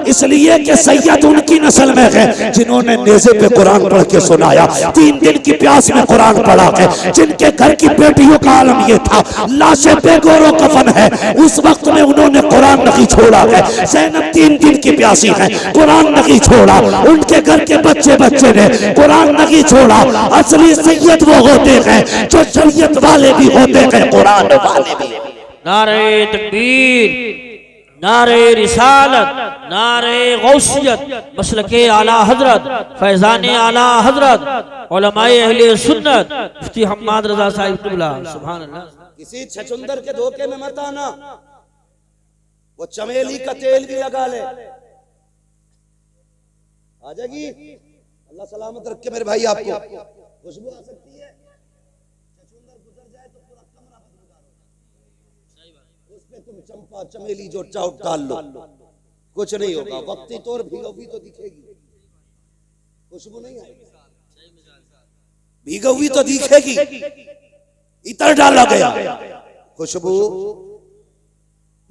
इसलिए कि सैयद उनकी नस्ल में है जिन्होंने नेज़े पे कुरान पढ़ के सुनाया, 3 दिन की प्यास में कुरान पढ़ा है, जिनके घर की बेटियों का आलम ये था, लाशें बेगोरो कफन है, उस वक्त में उन्होंने कुरान नहीं छोड़ा है। ज़ैनब 3 दिन की प्यासी है, कुरान नहीं छोड़ा, उनके घर के बच्चे बच्चे ने कुरान नहीं छोड़ा। असली सैयद वो होते हैं जो शरीयत वाले भी होते हैं, कुरान वाले भी। नारे तकबीर, नारे रिसालत, नारे गौसियत, मसलके आला हजरत, फैजाने आला हजरत, उलमाए अहले सुन्नत, मुफ्ती हम्माद रजा साहिब क़िबला, सुभान अल्लाह। किसी छछुंदर के धोखे में मत आना, वो चमेली का तेल भी लगा ले, आ जाएगी। अल्लाह सलामत रखे मेरे भाई, आपको खुशबू आ सकती है, छछुंदर गुजर जाए तो पूरा कमरा उसपे तुम चंपा चमेली जो चाउट डाल लो, कुछ नहीं होगा। वक्ती तौर भीगोगी तो दिखेगी, खुशबू नहीं आएगी, भीगोगी तो दिखेगी। इतर डाला गया, खुशबू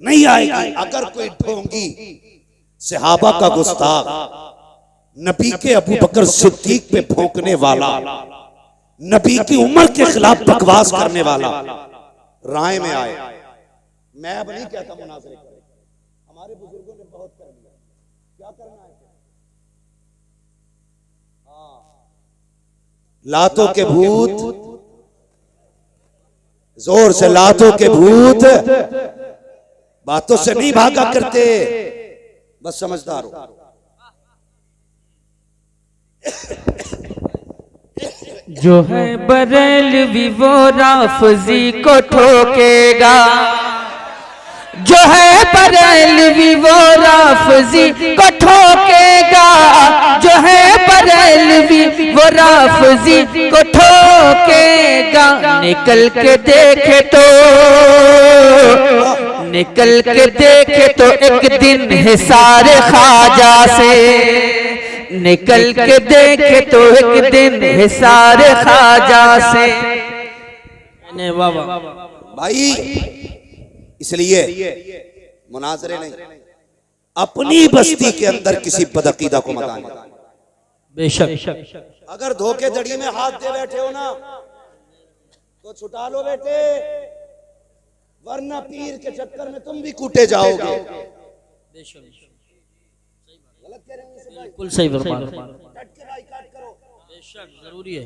नहीं आएगी। अगर कोई ढोंगी सहाबा का गुस्ताख, नबी के अबू बकर सिद्दीक पे भौंकने वाला, नबी की उम्र के खिलाफ बकवास करने वाला राय में आए, मैं अब नहीं कहता मुनाज़रे करें, हमारे बुजुर्गों ने बहुत कर लिया, क्या करना है? लातों के भूत, जोर से लातों के भूत बातों से नहीं भागा करते, बस समझदार हो। जो है बरेलवी वो राफजी को ठोकेगा, जो है बरेलवी वो राफजी को ठोकेगा, जो है बरेलवी वो राफजी को ठोकेगा। निकल के देखे तो, निकल के देखे तो एक दिन हिसार ख्वाजा से, निकल के देखे तो एक दिन हिसार ख्वाजा से। भाई इसलिए मुनाजरे नहीं, अपनी बस्ती के अंदर किसी बदअकीदा को मत आने। बेशक अगर धोखेधड़ी में हाथ दे बैठे हो ना तो छुटा लो बेटे, वरना पीर के चक्कर में तुम भी कूटे जाओगे। बिल्कुल सही फरमान, जरूरी है,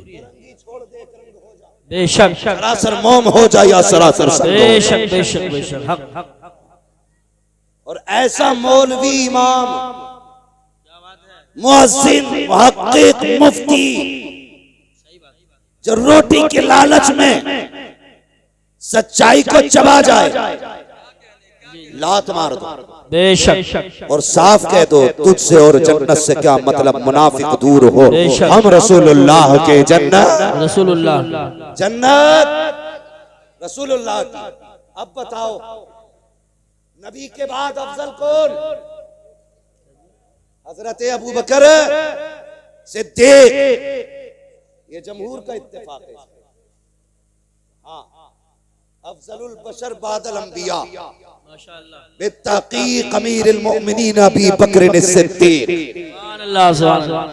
बेशक सरासर मोम हो जाए या सरासर बेशक बेशक बेशक हक। और ऐसा मौलवी, इमाम, मुअज्जिन, मुहक्किक, मुफ्ती जो रोटी के लालच में सच्चाई को चबा जाए, लात मार दो बेशक और साफ कह दो तुझसे और जन्नत से क्या मतलब, मुनाफिक दूर हो, हम रसूलुल्लाह के जन्नत, रसूलुल्लाह जन्नत रसूलुल्लाह की। अब बताओ नबी के बाद अफजल कौन? हजरत अबू बकर सिद्दीक, ये जमहूर का इत्तेफाक है। हाँ, अफजलुल बशर बादल अंबिया बित्तकीक अमीरुल मोमिनीन अबी बकर सिद्दीक। सुभान अल्लाह सुभान अल्लाह।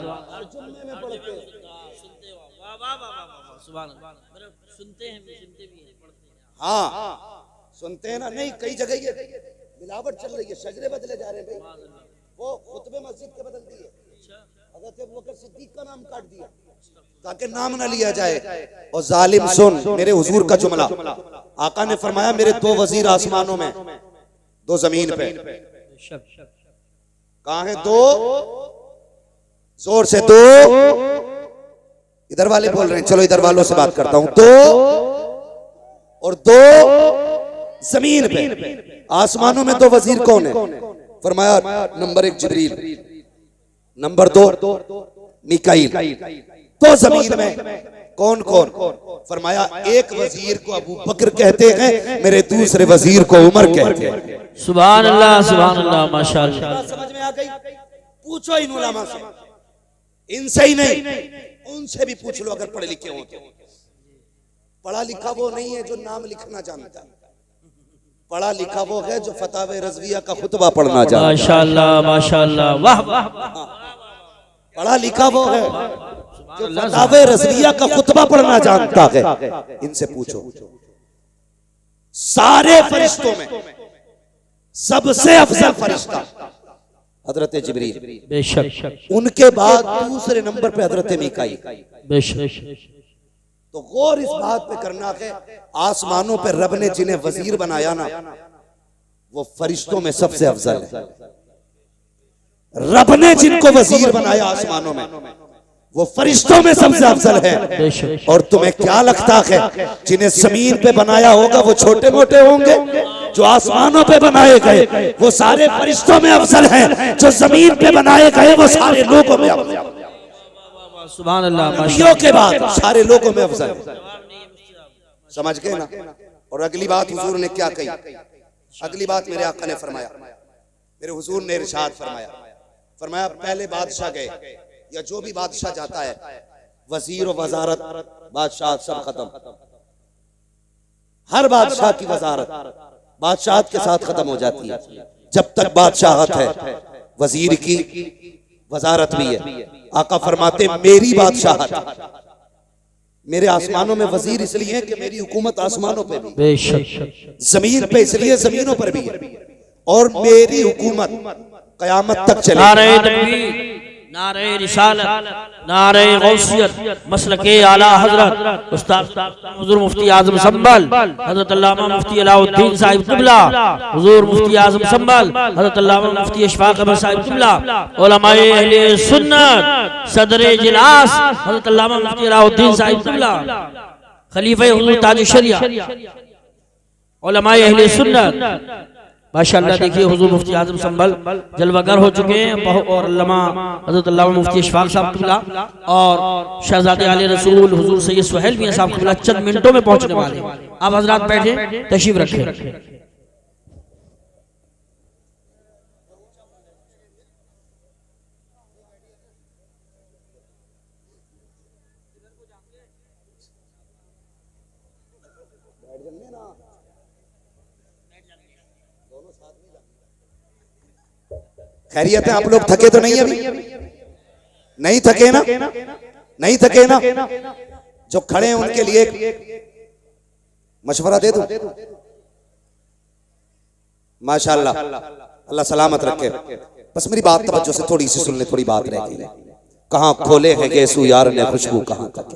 सुनते हैं, सुनते भी हैं, पढ़ते हैं। हाँ सुनते हैं ना, नहीं कई जगह ये मिलावट चल रही है, शजरे बदले जा रहे हैं भाई, वो खुतबे मस्जिद के बदल दिए, हज़रत अबू बकर सिद्दीक का नाम काट दिया ताकि नाम ना लिया जाए। और जालिम सुन मेरे हुजूर का जुमला, आका ने फरमाया मेरे दो वजीर आसमानों में, दो जमीन पे। कहाँ है दो? जोर से दो। इधर वाले बोल रहे हैं, चलो इधर वालों से बात करता हूं। दो और दो जमीन पे, आसमानों में दो वजीर कौन है? फरमाया नंबर 1 जिब्रील, नंबर 2 मिकाईल। तो जमीन में कौन कौन? फरमाया एक वजीर को अबू बकर कहते हैं, मेरे दूसरे वजीर को उमर कहते हैं। सुभान अल्लाह माशाअल्लाह। समझ में आ गई? पूछो इन उलमा से, इनसे ही नहीं उनसे भी पूछ लो अगर पढ़े लिखे हो तो। पढ़ा लिखा वो नहीं है जो नाम लिखना जानता है, पढ़ा लिखा वो है जो फतावे रज़विया का खुतबा पढ़ना जानता है। माशाअल्लाह माशाअल्लाह, वाह वाह। पढ़ा लिखा वो है जो फतावे रज़विया का खुतबा पढ़ना जानता है। इनसे पूछो। सारे फरिश्तों में सबसे अफजल फरिश्ता हजरत जिब्रील, बेशक। उनके बाद दूसरे नंबर पे हजरत मीकाईल, बेशक। तो गौर इस बात पे करना है, आसमानों पे रब ने जिन्हें वजीर बनाया ना, वो फरिश्तों में सबसे अफजल है। रब ने जिनको वजीर बनाया आसमानों में, वो फरिश्तों में सबसे अफजल है। और तुम्हें क्या लगता है जिन्हें जमीन पे बनाया होगा वो छोटे मोटे होंगे? जो आसमानों पे बनाए गए वो सारे फरिश्तों में अफजल हैं, जो जमीन पे बनाए गए वो सारे लोगों में अफजल हैं। सुभान अल्लाह, नबियों के बाद सारे लोगों में अफजल है। समझ गए ना? और अगली बात हुजूर ने क्या कही? अगली बात मेरे आका ने फरमाया, मेरे हुजूर ने इरशाद फरमाया, फरमाया पहले बादशाह गए या जो भी बादशाह जाता है, वजीर और वजारत बादशाह सब खत्म। हर बादशाह की वजारत बादशाहत के साथ खत्म हो जाती है। जब तक बादशाहत है वजीर की वजारत भी है। आका फरमाते मेरी बादशाहत मेरे आसमानों में वजीर इसलिए है कि मेरी हुकूमत आसमानों पे भी, बेशक जमीन पे इसलिए जमीनों पर भी है, और मेरी हुकूमत कयामत तक चलेगी। नारे तकबीर, नारे रिसालत, नारे गौसियत, मसलके आला हजरत उस्ताद हुजूर मुफ्ती आजम संभल हजरत अल्लामा मुफ्ती अलाउद्दीन साहिब क़िबला, हुजूर मुफ्ती आजम संभल हजरत अल्लामा मुफ्ती इशफाक अहमद साहिब क़िबला, उलमाए अहले सुन्नत सदर इजलास हजरत अल्लामा मुफ्ती अलाउद्दीन साहिब क़िबला, खलीफे हुजूर ताज शरिया, उलमाए अहले सुन्नत माशाअल्लाह। देखिए हुजूर मुफ्ती आजम संभल जलवागर हो चुके हैं, और अल्लामा हज़रत अल्लामा मुफ्ती इशफाक साहब क़िबला और शहजादे आले रसूल हुजूर सैयद सुहेल मियां साहब क़िबला चंद मिनटों में पहुंचने वाले हैं। आप हजरात बैठे, तशरीफ रखें। खैरियत है, आप लोग थके तो नहीं? अभी नहीं थके ना? नहीं थके ना? जो खड़े हैं उनके लिए मशवरा दे दूं? माशाअल्लाह, अल्लाह सलामत रखे। बस मेरी बात तवज्जो से थोड़ी सी सुन ले, थोड़ी बात रह गई। कहां खोले है गेसू यार ने खुशबू कहां तक,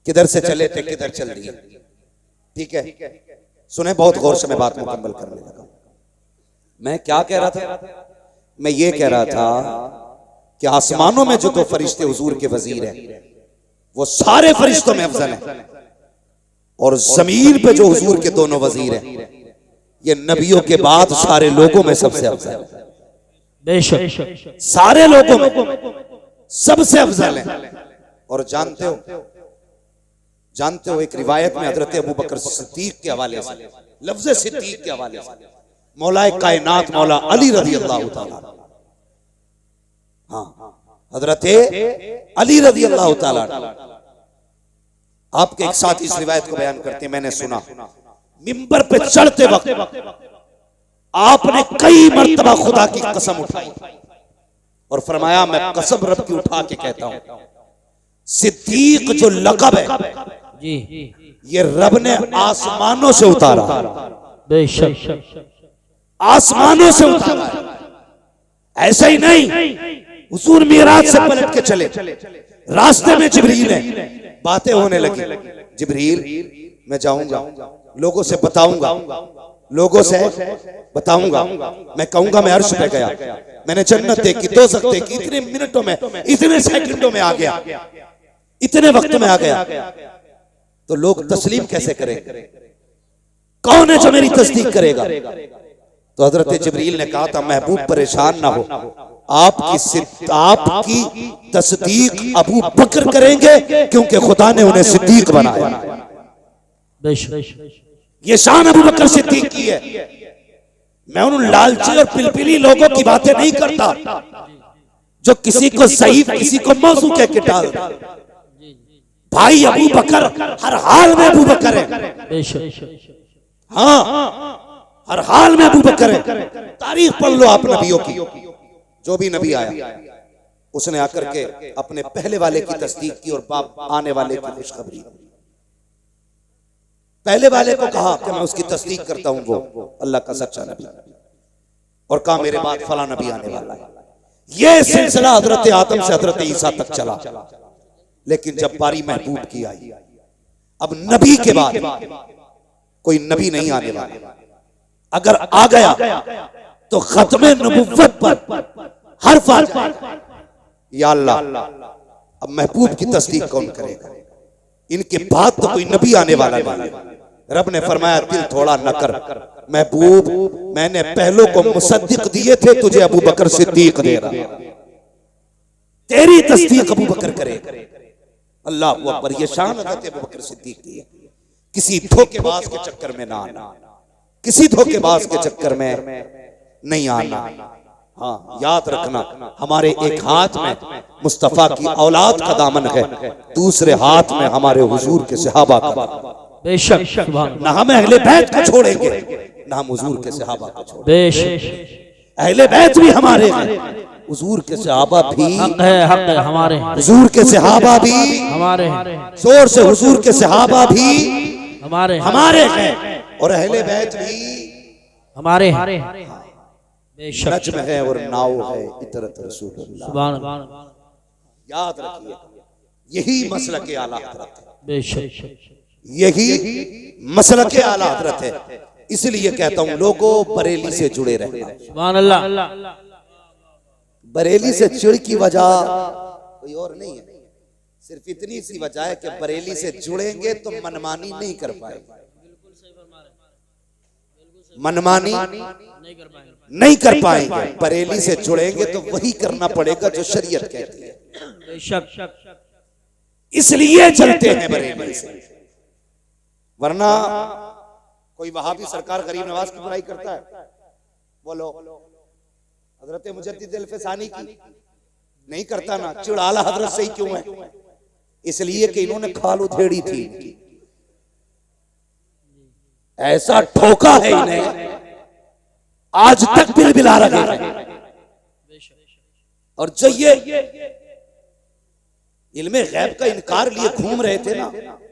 किधर से चले थे किधर चल दिए। ठीक है, सुने बहुत गौर से, मैं बात मुकम्मल करने लगा। मैं क्या कह रहा था? मैं ये कह रहा था कि आसमानों में जो दो फरिश्ते हुजूर के वजीर हैं वो सारे फरिश्तों में अफजल हैं, और जमीन पे जो हुजूर के दोनों वजीर हैं ये नबियों के बाद सारे लोगों में सबसे अफजल है। बेशक सारे लोगों में सबसे अफजल है। और जानते हो एक रिवायत में हजरत अबू बकर सिद्दीक के हवाले से, लफ्ज़ सिद्दीक के हवाले से, मौलाए कायनात मौला अली रज़ी अल्लाह तआला, हाँ हजरत अली रज़ी अल्लाह तआला, आपके एक साथी इस रिवायत को बयान करते हैं। मैंने सुना मिंबर पे चढ़ते वक्त आपने कई मर्तबा खुदा की कसम उठाई और फरमाया, मैं कसम रब की उठा के कहता हूं, सिद्दीक जो लक़ब है जी, ये रब ने आसमानों से उतारा। बेशक आसमानों से उतारा है, ऐसा ही नहीं। हुजूर मिराज से पलट के चले, रास्ते में जिब्रील है, बातें होने लगी। जिब्रील, मैं जाऊंगा, लोगों से बताऊंगा, लोगों से बताऊंगा, मैं कहूंगा मैं अर्श पे गया, मैंने जन्नत देखी, दोज़ख देखी, इतने मिनटों में, इतने सेकंडों में आ गया, इतने वक्त में आ गया। तो लोग तस्लीम कैसे करेंगे? कौन है जो मेरी तस्दीक करेगा? तो हजरत जिब्रील ने कहा था, महबूब परेशान ना हो, आपकी तस्दीक अबू बकर करेंगे क्योंकि खुदा ने उन्हें सिद्दीक बनाया। ये शान अबू बकर सिद्दीक की है। मैं उन लालची और पिलपिली लोगों की बातें नहीं करता जो किसी को ज़ईफ, किसी को मौजू कह के टाल। भाई अबू बकर हर हाल में अबू बकर है, हाँ हर हाल में अबू बकर है। तारीख पढ़ लो आप नबियों की, जो भी नबी आया उसने आकर के अपने पहले वाले की तस्दीक की और बाप आने वाले की खुशखबरी। पहले वाले को कहा कि मैं उसकी तस्दीक करता हूं, वो अल्लाह का सच्चा नबी, और कहा मेरे बाद फला नबी आने वाला है। यह सिलसिला हजरत आदम से हजरत ईसा तक चला। लेकिन जब बारी महबूब की आई, अब नबी के बाद कोई नबी नहीं आने वाला। अगर आ गया तो खत्मे नबुव्वत पर हर्फ आ जाएगा। या अल्लाह, अब महबूब की तस्दीक कौन करेगा? इनके बाद तो कोई नबी आने वाला नहीं। रब ने फरमाया, दिल थोड़ा न कर महबूब, मैंने पहलों को मुसद्दिक दिए थे, तुझे अबू बकर सिद्दीक दे रहा, तेरी तस्दीक अबू बकर करेगा। अल्लाह अकबर, ये शान हज़रत अबू बकर सिद्दीक की है। किसी धोखेबाज के चक्कर में ना आना, किसी धोखेबाज के चक्कर में नहीं आना। हाँ याद रखना, हमारे एक हाथ में मुस्तफा की औलाद का दामन है, दूसरे हाथ में हमारे हुजूर के सहाबा का। बेशक ना हम अहले बैत को छोड़ेंगे, ना हम हुजूर के सहाबा को छोड़ेंगे। बेशक अहले बैत भी हमारे हैं, हुजूर के सहाबा भी हक है हमारे हैं, हुजूर के सहाबा भी हमारे हैं, जोर से हुजूर के सहाबा भी हमारे हमारे हैं और अहले बैत भी हमारे हैं। बेशक नज्म है और नाव है इतरत रसूलुल्लाह। सुभान अल्लाह। याद रखिए यही मसलक आला हज़रत है, बेशक यही मसलक आला हज़रत है। इसलिए कहता हूं लोगों बरेली से जुड़े रहना। सुभान अल्लाह। बरेली से चिड़ की वजह कोई और नहीं है, सिर्फ इतनी सी वजह है कि बरेली से जुड़ेंगे तो मनमानी नहीं कर पाएंगे, मनमानी नहीं कर पाएंगे। बरेली से जुड़ेंगे तो वही करना पड़ेगा जो शरीयत कहती है, बेशक इसलिए चलते हैं बरेली से। वरना कोई वहां भी सरकार गरीब नवाज की बुराई करता है, बोलो हजरत मुजद्दिद अल-फसानी की नहीं करता ना, चिड़ आला हजरत से ही क्यों है? इसलिए कि इन्होंने खाल उधेड़ी थी, ऐसा ठोका है इन्हें आज तक बिलबिला रहे हैं। और जो ये इल्मे गैब का इनकार लिए घूम रहे थे ना,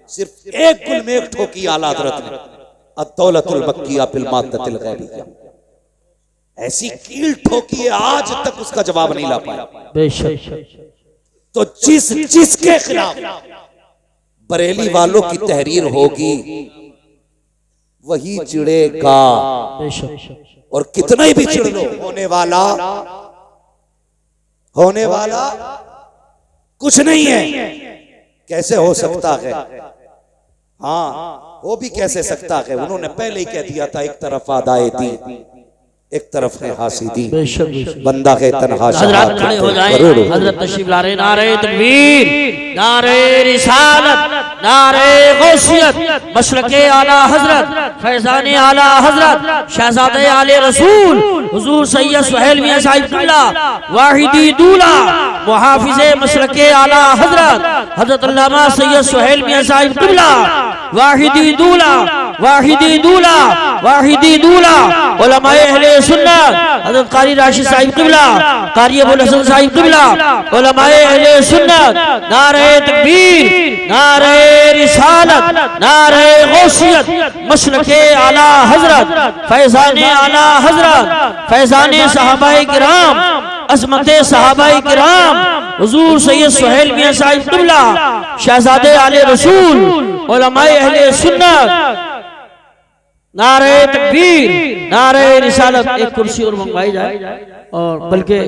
सिर्फ एक गुल में एक ठोकी आला हजरत ने, अद-दौलतुल मक्किया बिल माद्दतिल गैबिया, ऐसी कील ठोकी है आज तक उसका जवाब नहीं ला पाया। बेशक तो जिसके खिलाफ बरेली वालों की तहरीर होगी वही चिड़ेगा। बेशक और कितना ही भी चिड़ लो, होने वाला कुछ नहीं है। कैसे हो सकता है? हाँ वो भी कैसे सकता है, उन्होंने पहले ही कह दिया था एक तरफ आदाए दी एक तरफ है हासिदी, बंदा है तन्हा। हजरत खड़े हो जाएं, हजरत तशरीफ ला रहे। नारे तकबीर, नारे रिसालत, नारे गौसियत, मशरके आला हजरत, फैजाने आला हजरत, शहजादे आले रसूल हुजूर सैयद सुहेल मियां साहिब किबला, वाहिदी दूला, मुहाफिजे मशरके आला हजरत हजरत अल्लामा सैयद सुहेल मियां साहिब किबला, वाहिदी दूला, वाहिदी दूला, वाहिदी दूला, उलमाए अहले सुन्नत हजरत कारी राशिद साहिब किबला, कारी अबुल हसन साहिब किबला, उलमाए अहले सुन्नत। नारे तकबीर, नारे रिसालत, नारे गौसियत, मशरके आला हजरत, फैजाने आला हजरत, फैजाने सहाबाए किराम, अज़मते सहाबाए किराम, हुजूर सैयद सुहेल मियां साहिब किबला, शहजादे आले रसूल, उलमाए अहले सुन्नत। नारे तकबीर, नारे रिसालत। एक कुर्सी और मंगवाई जाए, और बल्कि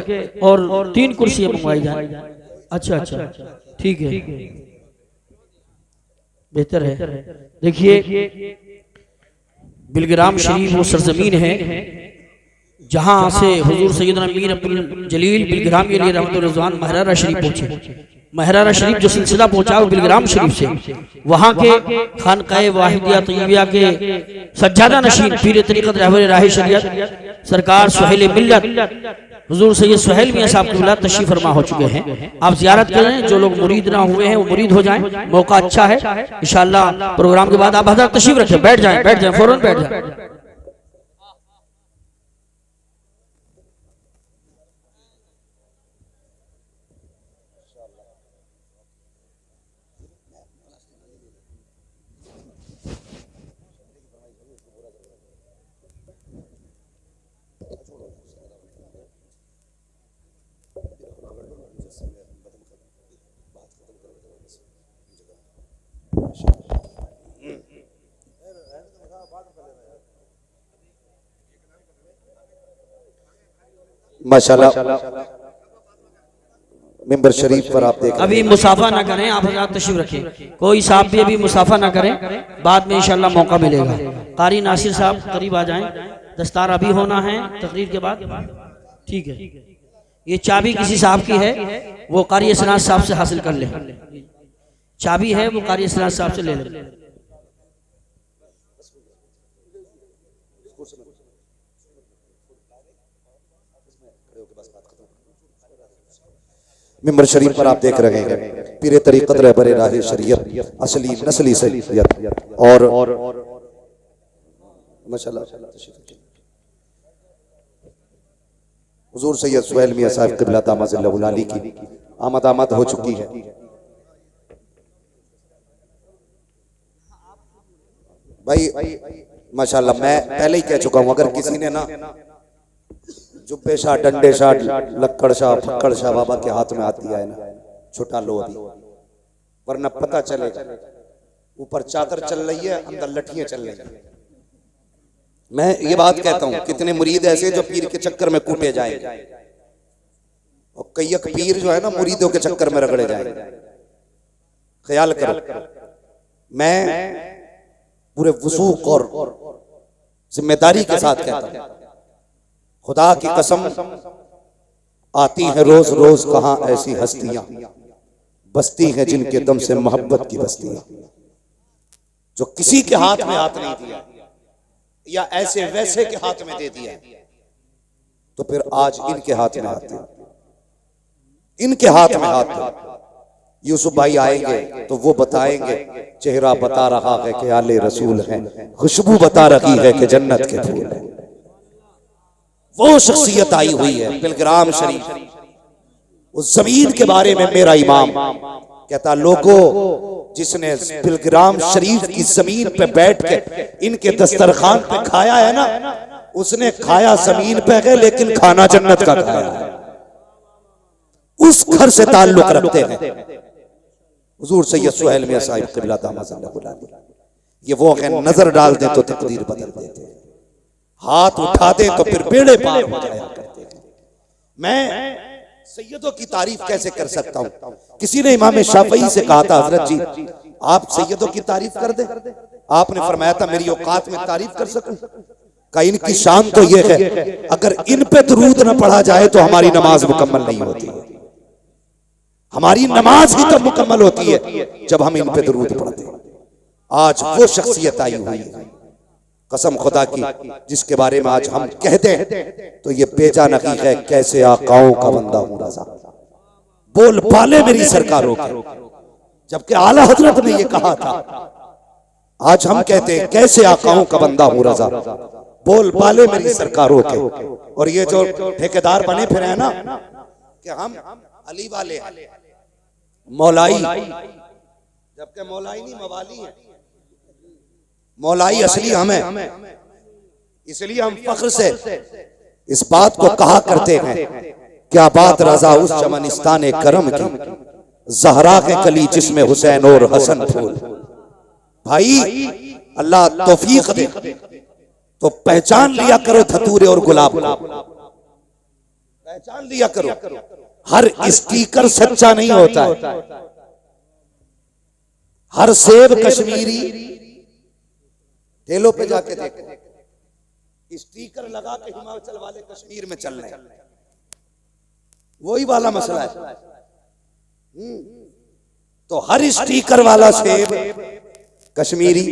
और 3 कुर्सियां मंगवाई जाए। अच्छा ठीक है, बेहतर है। देखिए बिलग्राम शरीफ वो सरजमीन है जहां से हुजूर सैयदना मीर अब्दुल जलील बिलग्रामी अलैहि रहमतुर रिज़वान महरारा शरीफ पहुंचे। महरारा शरीफ जो सिलसिला पहुंचा वो बिलग्राम शरीफ से, वहां के खानकाए वाहिदिया तय्यबिया के सज्जादा नशीन पीर तरीक़त रहबर राह शरीयत सरकार सुहेल मिल्लत हुजूर सैयद सुहेल मियां साहब किबला तशरीफ फरमा हो चुके हैं। आप ज़ियारत करें, जो लोग मुरीद ना हुए हैं वो मुरीद हो जाएं, मौका अच्छा है। इंशाअल्लाह प्रोग्राम के बाद आप हज़रत तशरीफ रखें, बैठ जाएं फौरन बैठ जाएं। माशाल्लाह मिंबर शरीफ पर आप देख अभी मुसाफा ना करें, आप हज़रात तशरीफ रखें, कोई साहब भी अभी मुसाफा ना करें, बाद में इंशाल्लाह मौका मिलेगा। कारी नासिर साहब करीब आ जाएं, दस्तार अभी होना है तकरीर के बाद, ठीक है। ये चाबी किसी साहब की है, वो कारी असनाद साहब से हासिल कर ले, चाबी है वो कारी असनाद साहब से ले ले। मिंबर शरीफ पर आप देख रहे हैं पीर तरीक़त रहबर राह शरीयत असली नस्ली शरीयत और माशाल्लाह हुजूर सैयद सुहैल मियां साहब क़िबला दामद अली की आमद हो चुकी है। भाई माशाल्लाह मैं पहले ही कह चुका हूं, अगर किसी ने ना जुब्बे शाह, डंडे शाह, लक्कड़ शाह, फक्कड़ शाह बाबा के हाथ में हाथ दिया है ना, छुटा लो अभी, वरना पता चलेगा ऊपर चादर चल रही है, अंदर लठियां चल रही हैं। मैं ये बात कहता हूं, कितने मुरीद ऐसे जो पीर के चक्कर में कूटे जाएंगे, और कई एक पीर जो है ना मुरीदों के चक्कर में रगड़े जाएंगे। ख्याल करो, मैं पूरे वसूख और जिम्मेदारी के साथ कहता हूं, खुदा की कसम आती है रोज रोज कहां ऐसी हस्तियां, बस्ती हैं जिनके दम से मोहब्बत की बस्तियां, जो किसी के हाथ में हाथ नहीं दिया या ऐसे वैसे के हाथ में दे दिया, तो फिर आज इनके हाथ में हाथ दिया, इनके हाथ में हाथ दिया। यूसुफ भाई आएंगे तो वो बताएंगे, चेहरा बता रहा है कि आले रसूल हैं, खुशबू बता रही है कि जन्नत के फूल हैं। वो शख्सियत आई हुई है बिलग्राम शरीफ। उस जमीन के बारे में मेरा इमाम कहता, लोगों जिसने बिलग्राम शरीफ की जमीन पे बैठ के इनके दस्तरखान पे खाया है ना, उसने खाया जमीन पे है लेकिन खाना जन्नत का खाया है। उस घर से ताल्लुक रखते हैं हुजूर सैयद सुहैल मियां साहिब क़िबला दामद अली। ये वो है, नजर डाल दें तो तकदीर बदल देते हैं, हाथ उठा दें तो फिर बेड़े पार हो जाया करते हैं। मैं सैयदों की तारीफ कैसे कर सकता हूं? किसी ने इमाम शाफई से कहा था, हजरत जी आप सैयदों की तारीफ कर दें। आपने फरमाया था मेरी औकात में तारीफ कर सकूं? का इनकी शान तो ये है, अगर इन पे दुरूद न पढ़ा जाए तो हमारी नमाज मुकम्मल नहीं होती। हमारी नमाज ही तब मुकम्मल होती है जब हम इन पे दुरूद पढ़ते हैं। आज वो शख्सियत आई हुई है, कसम खुदा की, जिसके बारे में आज हम कहते हैं तो ये बेजा नकी है, कैसे आकाओं का बंदा हूं रजा, बोल पाले मेरी सरकारों के, जबकि आला हजरत ने ये कहा था। आज हम कहते हैं कैसे आकाओं का बंदा हूं रजा, बोल पाले मेरी सरकारों के। और ये जो ठेकेदार बने फिर है ना कि हम अली वाले मौलाई, जबकि मौलाई नहीं मवाली है, मौलाई असली हमें। इसलिए हम फख्र से इस बात को कहा करते हैं, क्या बात रजा उस चमनिस्तान करम की, जहरा के कली जिसमें हुसैन और हसन फूल। भाई अल्लाह तौफीक दे तो पहचान लिया करो धतूरे और गुलाब को, पहचान लिया करो। हर स्टीकर सच्चा नहीं होता है, हर सेब कश्मीरी ठेलों पे जाके देखो, स्टीकर लगा के हिमाचल वाले कश्मीर में चल रहे हैं, वही वाला मसला है। तो हर स्टीकर वाला सेब कश्मीरी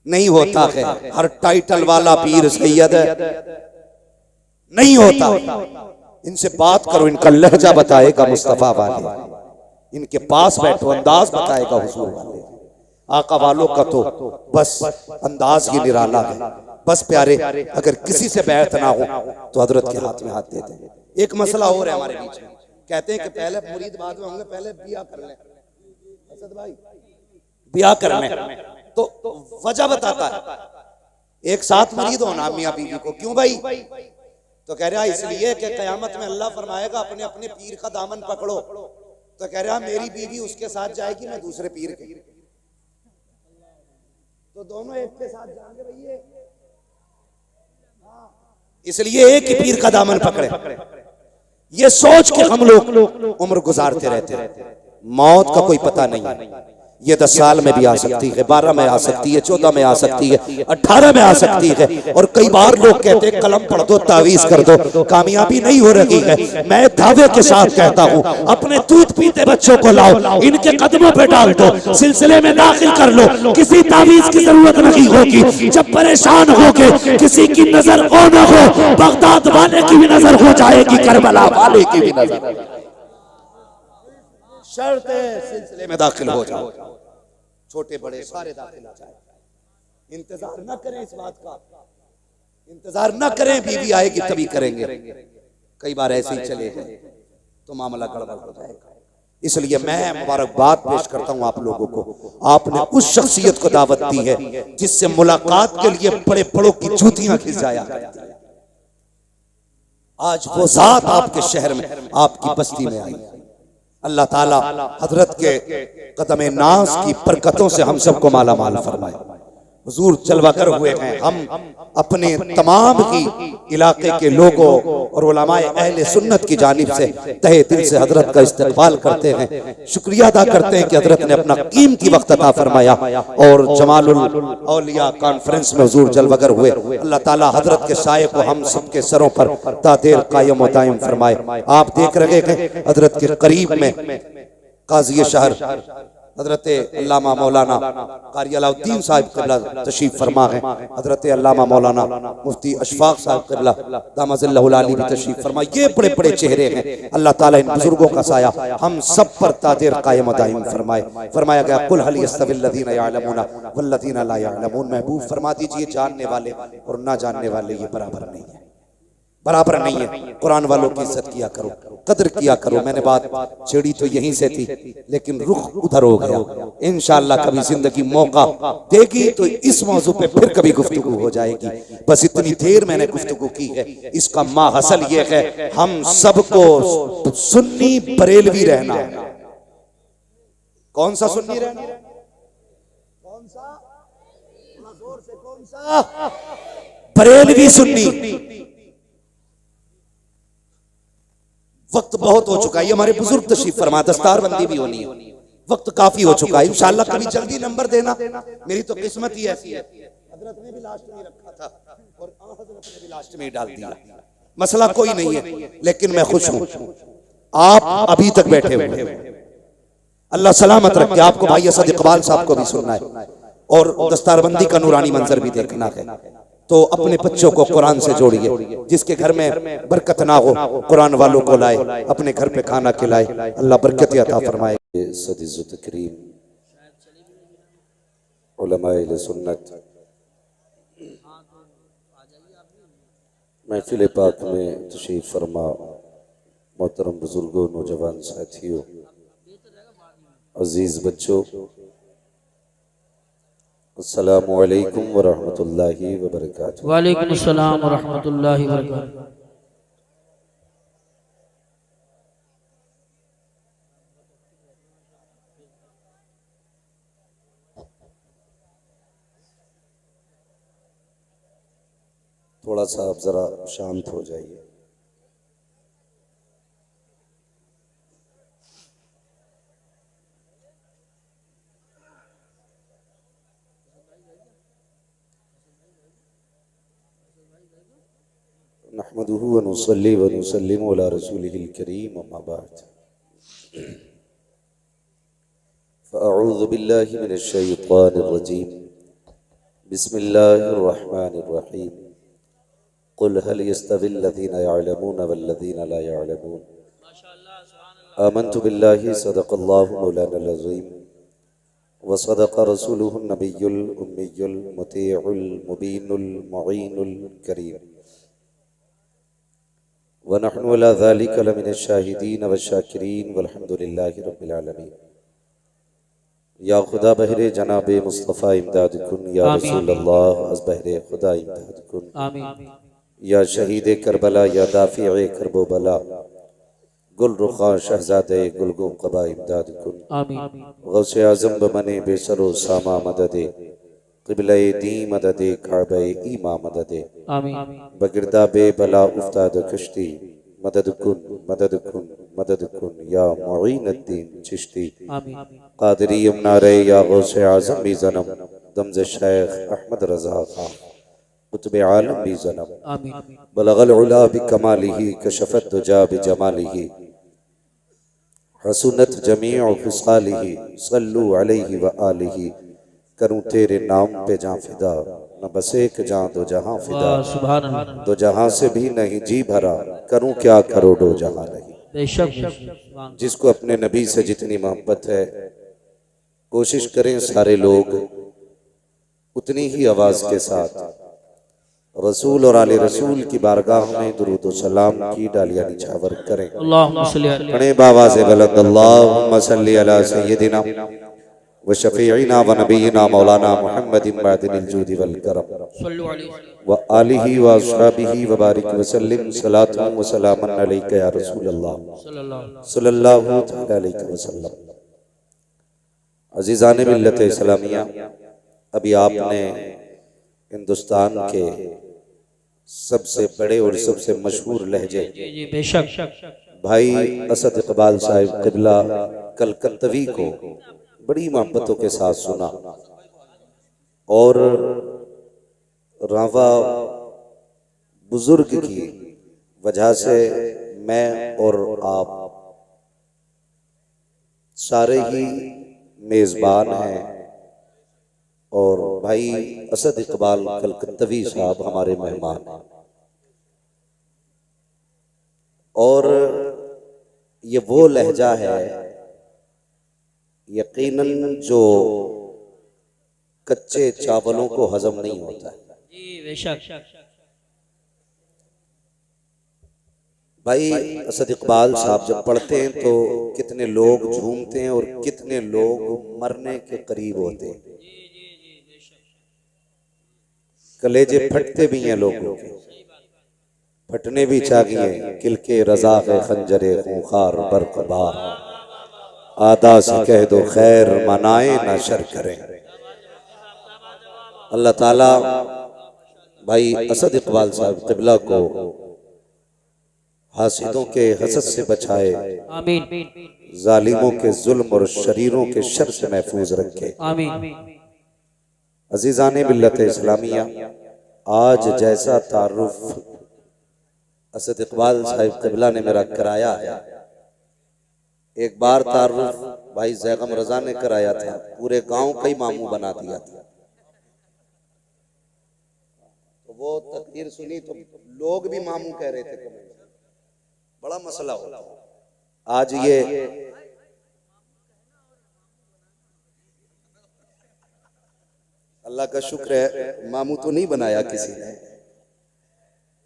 नहीं होता है, हर टाइटल वाला पीर सैयद नहीं होता। इनसे बात करो, इनका लहजा बताएगा मुस्तफा वाले, इनके पास बैठो अंदाज बताएगा हुजूर वाले। आका वालों का तो बस अंदाज ही निराला है। बस प्यारे, अगर किसी से बैठ ना हो तो हजरत के हाथ में हाथ दे दें। एक मसला और है हमारे बीच में, कहते हैं कि पहले मुरीद बाद में होंगे, पहले बिया कर लें। असद भाई बिया कर लें तो वजह बताता है, एक साथ मुरीद होना मियां बीवी को। क्यों भाई? तो कह रहा इसलिए कि कयामत में अल्लाह फरमाएगा अपने अपने पीर का दामन पकड़ो। तो कह रहा मेरी बीवी उसके साथ जाएगी, मैं दूसरे पीर के, तो दोनों एक के साथ जाएंगे भैया। इसलिए एक ही पीर का दामन पकड़े। ये सोच के हम लोग उम्र गुजारते रहते हैं, मौत का कोई पता नहीं है। ये 10 साल में भी आ सकती है, 12 में आ सकती है, 14 में आ सकती है, 18 में आ सकती है। और कई बार लोग कहते हैं कलम पढ़ दो, तावीज कर दो, कामयाबी नहीं हो रही है। मैं दावे के साथ कहता हूँ, अपने दूध पीते बच्चों को लाओ, इनके कदमों पे डाल दो, सिलसिले में दाखिल कर लो, किसी तावीज की जरूरत नहीं होगी। जब परेशान होगे, किसी की नजर हो न हो, बगदाद वाले की भी नजर हो जाएगी, करबला वाले की भी नजर। शर्त है सिलसिले में दाखिल हो जाओ, छोटे बड़े सारे दाखिल हो जाए। इंतजार न करें, इस बात का इंतजार न करें, बीवी आएगी तभी करेंगे। कई बार ऐसे ही चले गए तो मामला गड़बड़ हो जाएगा। इसलिए मैं मुबारकबाद पेश करता हूं आप लोगों को, आपने उस शख्सियत को दावत दी है जिससे मुलाकात के लिए बड़े बड़ों की जूतियां खिंच जाया करती है। आज वो जात आपके शहर में, आपकी बस्ती में आई। अल्लाह ताला हजरत के कदम नाज की बरकतों से हम सबको माला माल फरमाए। हुजूर जलवागर हुए हैं। हम अपने तमाम ही इलाके के लोगों और उलमाए अहले सुन्नत की जानिब से तहे दिल से हजरत का इस्तकबाल करते हैं, शुक्रिया अदा करते हैं कि हजरत ने अपना कीमती वक्त अता फरमाया और जमालुल औलिया कॉन्फ्रेंस में हुजूर जलवागर हुए। अल्लाह ताला हजरत के साये को हम सबके सरों पर तादेर कायम व दायम फरमाए। आप देख रहे हैं हजरत के करीब में काजी शहर हजरत अल्लामा मौलाना कारी अलाउद्दीन साहिब क़िबला तशरीफ फरमा है। हजरत अल्लामा मौलाना मुफ्ती अशफाक साहिब क़िबला दामज़िल्लहुल आली भी तशरीफ फरमा। ये बड़े बड़े चेहरे हैं। अल्लाह ताला इन बुजुर्गों का साया हम सब पर तादेर कायम दायम फरमाए। फरमाया गया कुल हल यस्तविल्लज़ीना यअलमूना वल्लज़ीना ला यअलमून। महबूब फरमा दीजिए जानने वाले और ना जानने वाले ये बराबर नहीं है, बराबर नहीं है। कुरान वालों की इज्जत किया करो, कदर किया करो। मैंने बात छेड़ी तो यहीं से थी लेकिन रुख उधर हो गया। इंशाअल्लाह कभी जिंदगी मौका देगी तो इस मौजू पे फिर कभी गुफ्तगू हो जाएगी। बस इतनी देर मैंने गुफ्तगू की है, इसका माहसल ये है हम सबको सुन्नी बरेलवी रहना है। कौन सा सुन्नी रहना? कौन सा? जोर से कौन सा? बरेलवी सुन्नी। वक्त बहुत हो चुका है, हमारे बुजुर्ग तशरीफ फरमा, दस्तारबंदी भी होनी है, वक्त काफी हो चुका है। इंशाअल्लाह कभी जल्दी नंबर देना, मेरी तो किस्मत ही ऐसी है। हजरत ने भी लास्ट में रखा था और हजरत ने भी लास्ट में डाल दिया। मसला कोई नहीं है लेकिन मैं खुश हूं आप अभी तक बैठे हुए। अल्लाह सलामत रखे आपको। भाई असद इकबाल साहब को भी सुनना है और दस्तारबंदी का नूरानी मंजर भी देखना है। तो अपने बच्चों को कुरान से जोड़िए। जिसके घर में बरकत ना हो कुरान वालों को लाए, अपने घर पे खाना खिलाए, अल्लाह बरकत अता फरमाए। सदीज़ करीम उलमाए सुन्नत महफिल पाक में तशरीफ फरमा, मोहतरम बुजुर्गों, नौजवान साथियों, अजीज बच्चों, अस्सलामु अलैकुम व रहमतुल्लाहि व बरकातुहू। वालेकुम अस्सलाम व रहमतुल्लाहि व बरकातुहू। थोड़ा सा आप जरा शांत हो जाइए। नहमदुहु व नुसल्ली व नुसल्लिमु अला रसूलिहिल करीम, अम्मा बाद। फ़अऊज़ु बिल्लाहि मिनश शैतानिर रजीम, बिस्मिल्लाहिर रहमानिर रहीम। कुल हल यस्तविल्लज़ीना यअलमूना वल्लज़ीना ला यअलमून। आमन्तु बिल्लाहि सदक़ल्लाहु मौलानल अज़ीम व सदक़ रसूलुहुन नबियुल उम्मियुल मुतीउल मुबीनुल मुईनुल करीम व नहनु अला ज़ालिका लमिनश शाहिदीन व शाकिरीन वल्हम्दुलिल्लाहि रब्बिल आलमीन। या खुदा बहरे जनाबे मुस्तफ़ा इमदाद कुन, या रसूल अल्लाह अज़ बहरे खुदा इमदाद कुन। आमीन। या शहीद करबला, या दाफ़िए करबो बला, गुल रुखा शहज़ादे गुलगो क़बा इमदाद कुन। आमीन। गौसे आज़म बमने बेसरो सामा मददे, क़िबले दी मददे, काबे ईमा मददे। आमीन। बगिरदा बे बला उफ्ताद कश्ती, मदद कुन मदद कुन मदद कुन, या मुईनुद्दीन चिश्ती। आमीन। क़ादिरी यमनारे, या गौसे आज़म भी ज़नम, दमज़ शेख अहमद रज़ा खां, कुतुब आलम भी ज़नम। आमीन। बलगल उला बिकमालिही, कशफत दुजा बिजमालिही, हसनत जमीअ ख़िसालिही, सल्लु अलैहि व आलिही। करूं तेरे नाम पे जां फिदा, न बस एक जां दो जहां फिदा। सुभान अल्लाह। दो जहां से भी नहीं जी भरा, करूं क्या करोड़ों जहां नहीं। बेशक जिसको अपने नबी से जितनी मोहब्बत है, कोशिश करें सारे लोग उतनी ही आवाज के साथ रसूल और आले रसूल की बारगाह में दुरूद व सलाम की डालियां निछावर करें। अल्लाहुम्मा सल्ली अलैहि पढ़े बाबा से बुलंद अल्लाहुम्मा सल्ली अला सय्यदिना व शफीइना व नबीना मौलाना मुहम्मदिन मअदिनिल जूदि वल करम सल्लु अलैहि व आलिहि व अस्हाबिहि व बारिक व सल्लिम सलातन व सलामन अलैका या रसूल अल्लाह सल्लल्लाहु तआला अलैहि वसल्लम। अजीज़ान मिल्लत इस्लामिया, अभी आपने हिंदुस्तान के सबसे बड़े और सबसे मशहूर लहजे जी बेशक भाई असद इकबाल साहिब क़िबला कलकत्तवी को बड़ी मोहब्बतों के साथ सुना और रावा बुजुर्ग की वजह से मैं और आप सारे ही मेज़बान हैं और भाई असद इकबाल कलकत्तवी साहब हमारे मेहमान हैं। और ये वो लहजा है यकीनन जो कच्चे चावलों को हजम नहीं होता है। जी बेशक भाई असद इकबाल साहब जब पढ़ते हैं तो कितने लोग झूमते हैं और कितने लोग मरने के करीब होते हैं। कलेजे फटते भी हैं लोगों के, फटने भी चाहिए। किलके रजा के खंजरे खूंखार बरकबार, आदा से कह दो खैर मनाए ना शर करें। अल्लाह ताला भाई असद इकबाल साहब क़िबला को हासिदों के हसद से बचाए, आमीन जालिमों के जुल्म और शरीरों के शर से महफूज रखे, आमीन। अजीज़ान मिल्लत इस्लामिया, आज जैसा तारुफ असद इकबाल साहिब क़िबला ने मेरा कराया है, एक बार तारुफ भाई ज़ैगम रजा ने कराया था, पूरे गांव का ही मामू बना दिया था। तो वो तकरीर सुनी तो लोग भी मामू कह रहे थे, बड़ा मसला होता। आज ये अल्लाह का शुक्र है मामू तो नहीं बनाया किसी ने,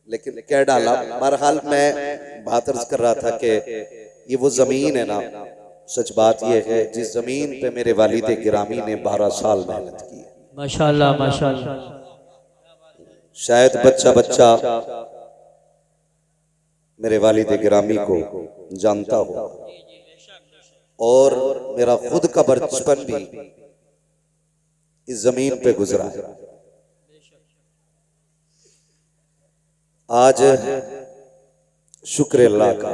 लेकिन कह डाला। बहरहाल मैं बात अर्ज कर रहा था कि ये वो जमीन है ना, सच बात ये है जिस जमीन पे मेरे वालिद गिरामी ने 12 साल मेहनत की है। माशाल्लाह माशाल्लाह। शायद बच्चा बच्चा मेरे वालिद गिरामी को जानता हो, और मेरा खुद का बचपन भी इस जमीन पे गुजरा है। आज शुक्र अल्लाह का,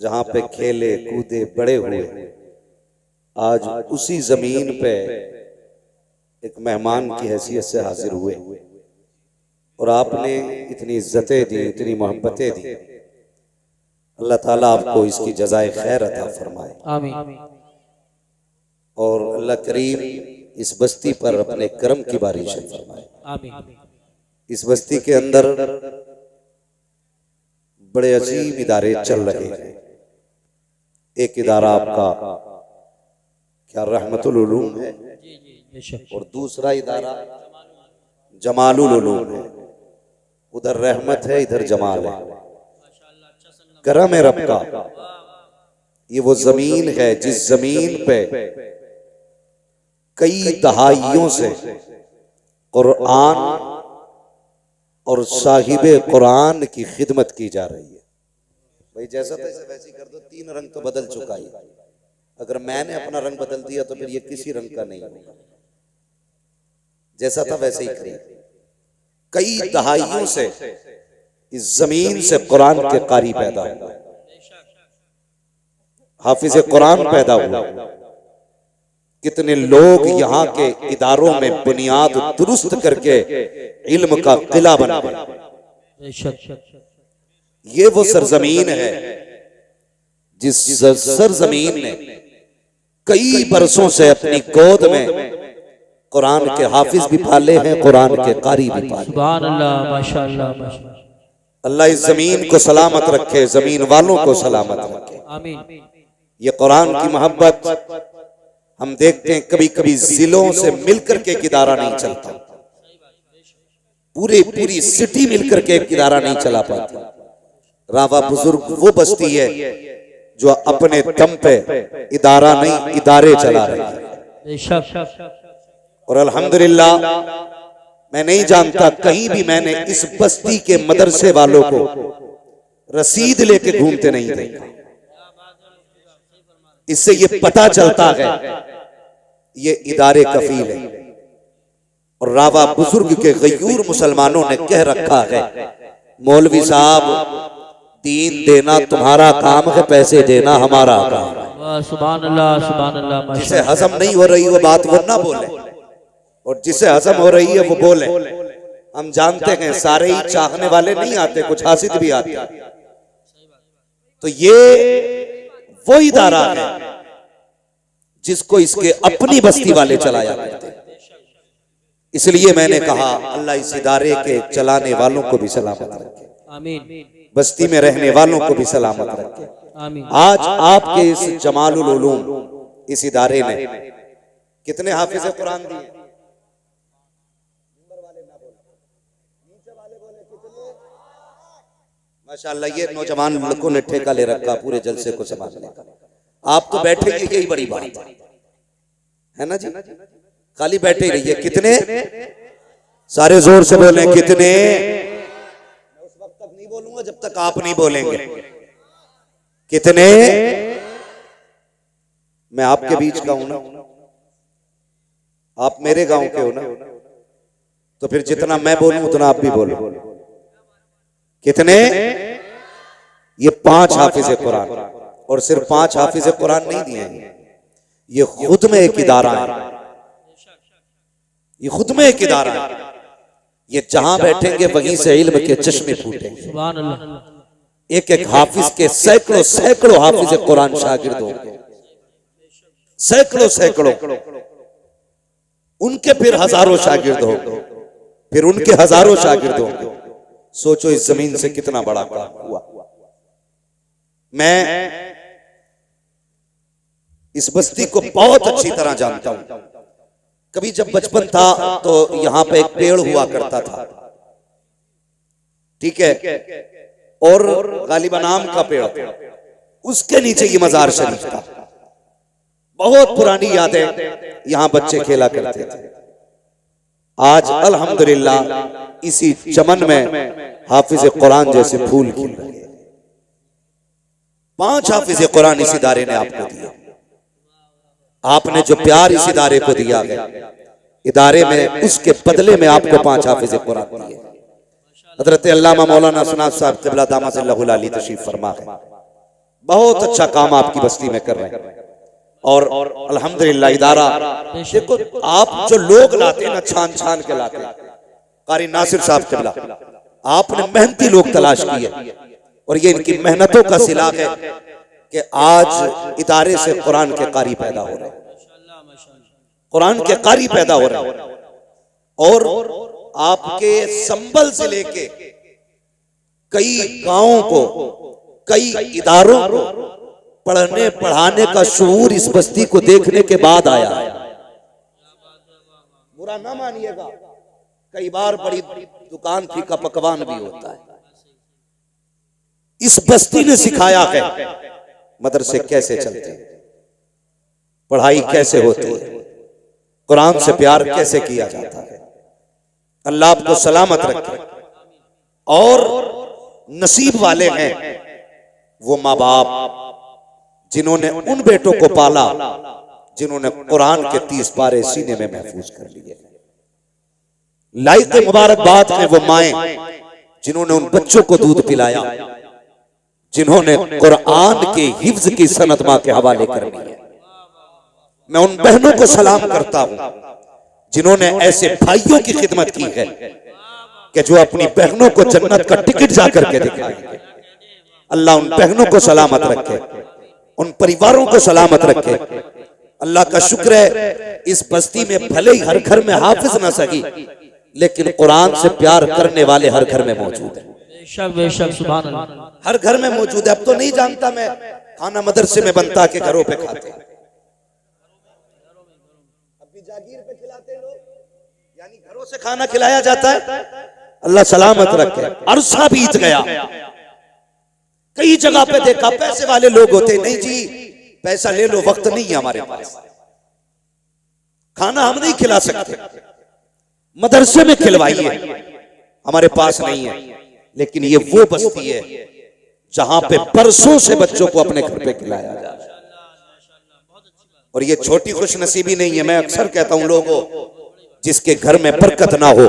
जहां पे खेले कूदे बड़े हुए, आज उसी जमीन पे एक मेहमान की हैसियत से हाजिर हुए और आपने इतनी इज्जतें दी, इतनी मोहब्बतें दी। अल्लाह ताला आपको इसकी जज़ाए खैर अता फरमाए, आमीन। और अल्लाह करीम इस बस्ती पर अपने करम की बारिश फरमाए, आमीन। इस बस्ती के अंदर बड़े अजीम इदारे चल रहे हैं। एक इदारा आपका क्या रहमतुल उलूम है, और दूसरा इदारा जमालुल उलूम है। उधर रहमत है, इधर जमाल है। करम है रब का। ये वो जमीन है जिस जमीन पे कई दहाइयों से कुरान और साहिबे कुरान की खिदमत की जा रही है। भाई जैसा तैसे वैसी कर दो, 3 रंग तो बदल चुका है। अगर मैंने अपना रंग बदल दिया तो फिर ये किसी रंग का नहीं होगा। जैसा था वैसे ही करिए। कई दहाइयों से इस जमीन से कुरान के कारी पैदा हुआ, हाफिज कुरान पैदा हुआ। कितने लोग यहाँ के इदारों में बुनियाद दुरुस्त करके इल्म का किला बना गए। ये वो सरजमीन है जिस सरजमीन ने कई बरसों से अपनी गोद में कुरान के हाफिज भी पाले हैं, कुरान के कारी भी पाले। सुभान अल्लाह, माशाअल्लाह माशाअल्लाह। अल्लाह इस जमीन को सलामत रखे, जमीन वालों को सलामत रखे, आमीन। ये कुरान की मोहब्बत हम देखते हैं कभी कभी जिलों से मिलकर के एक इदारा नहीं चलता। पूरी सिटी मिलकर के एक इदारा नहीं चला पाती। रावा बुजुर्ग वो बस्ती है जो अपने दम पे इदारा नहीं इदारे चला रही है। और अल्हम्दुलिल्लाह मैं नहीं जानता कहीं भी मैंने इस बस्ती के मदरसे वालों को रसीद लेके घूमते नहीं देखा। इससे ये पता चलता है ये इदारे कफील है। और रावा बुजुर्ग के गयूर मुसलमानों ने कह रखा है, मौलवी साहब दीन देना तुम्हारा काम है, पैसे देना हमारा काम है। सुभान अल्लाह, सुभान अल्लाह। जिसे हजम नहीं हो रही वो बात वो ना बोले, और जिसे हजम हो रही है वो बोले। हम जानते हैं सारे ही चाहने वाले नहीं आते, कुछ हासिद भी आते। तो ये वो इदारा है जिसको इसके अपनी बस्ती वाले चलाया करते। इसलिए मैंने कहा अल्लाह इस इदारे के चलाने वालों को भी सलामत रखे, आमीन। बस्ती में रहने वालों को भी सलामत रखे, आमीन। आज आपके इस जमालुल उलूम इस इदारे ने कितने हाफिज कुरान दिए? माशाअल्लाह ये नौजवान लड़कों ने ठेका ले रखा पूरे जलसे को संभालने का। आप तो बैठे ही यही बड़ी बात है ना जी, खाली बैठे ही रहिए। कितने? सारे जोर से बोलें कितने। मैं उस वक्त तक नहीं बोलूंगा जब तक आप नहीं बोलेंगे। कितने? मैं आपके बीच का हूं ना, आप मेरे गांव के हो ना, तो फिर जितना मैं बोलूं उतना आप भी बोलो। कितने? ये 5 हाफिज कुरान, और सिर्फ 5 हाफिज कुरान नहीं दिए, ये खुद में एक इदारा है। ये खुद में एक इदारा है। ये जहां बैठेंगे वहीं से इल्म के चश्मे फूटेंगे। सुभान अल्लाह। एक एक हाफिज के सैकड़ों हाफिज कुरान शागिर्द होंगे, सैकड़ों। उनके फिर हजारों शागिर्द होंगे, फिर उनके हजारों शागिर्द होंगे। सोचो इस जमीन से कितना बड़ा काम हुआ। मैं इस बस्ती को बहुत अच्छी तरह जानता हूं। कभी जब बचपन था तो यहां पे एक पेड़ हुआ करता था, ठीक है, और गालिबन आम का पेड़ था, उसके नीचे ये मजार शरीफ था। बहुत पुरानी यादें, यहां बच्चे खेला करते थे। आज अल्हम्दुलिल्लाह इसी चमन में हाफिज कुरान जैसे फूल खिल रहे हैं। 5 हाफिज कुरान इस इदारे ने आपको दिया। आपने जो प्यार इस इदारे को दिया है, इदारे में उसके बदले में आपको 5 हाफिज कुरान दिए। हजरत अल्लामा मौलाना सनात साहब क़िबला दामतुल्लाहु अलैहि तशरीफ फरमा है। बहुत अच्छा काम आपकी बस्ती में कर रहे हैं। और अल्हम्दुलिल्लाह इदारा, देखो आप जो लोग लाते ना, छान के लाते, कारी नासिर साहब क़िबला, आपने मेहनती लोग तलाश किए, और ये इनकी मेहनतों का सिला है कि आज इदारे से कुरान के कारी पैदा हो रहे हैं, कुरान के कारी पैदा हो रहे हैं। और आपके संबल से लेके कई गांवों को, कई इदारों को पढ़ने पढ़ाने का शऊर इस बस्ती को देखने के बाद आया। बुरा ना मानिएगा, कई बार बड़ी दुकान फीका पकवान भी होता है। इस बस्ती ने सिखाया है मदरसे कैसे चलते हैं, पढ़ाई कैसे होती है, कुरान से प्यार कैसे किया जाता है। अल्लाह आपको सलामत रखे। और नसीब वाले हैं वो माँ बाप जिन्होंने उन बेटों को पाला जिन्होंने कुरान के 30 पारे सीने में महफूज कर लिए। लाइक मुबारकबाद है वो माएं जिन्होंने उन बच्चों को दूध पिलाया, जिन्होंने कुरान के हिफ्ज की सनत मां के हवाले कर दी है। मैं उन बहनों को सलाम करता हूं जिन्होंने ऐसे भाइयों की खिदमत की है कि जो अपनी बहनों को जन्नत का टिकट जाकर के दिखाएंगे। अल्लाह उन बहनों को सलामत रखे, उन परिवारों को सलामत रखे। अल्लाह का शुक्र है इस बस्ती में भले ही हर घर में हाफिज ना सकी, लेकिन कुरान से प्यार करने वाले हर घर में मौजूद है। बेशक सुभान अल्लाह, हर घर में मौजूद है। अब तो नहीं जानता मैं, खाना मदरसे में बनता के घरों पे खाते, अब भी जागीर पे खिलाते लोग, यानी घरों से खाना खिलाया जाता है। अल्लाह सलामत रखे। अरसा बीत गया, कई जगह पे देखा पैसे वाले लोग होते, नहीं जी पैसा ले लो, वक्त नहीं है हमारे पास, खाना हम नहीं खिला सकते, मदरसे में खिलवाइए, हमारे पास नहीं है। लेकिन ये वो बस्ती है जहां पे बरसों से बच्चों को अपने घर पे खिलाया जाए। और ये छोटी खुशनसीबी नहीं है, मैं अक्सर कहता हूं लोगों, जिसके घर में बरकत ना हो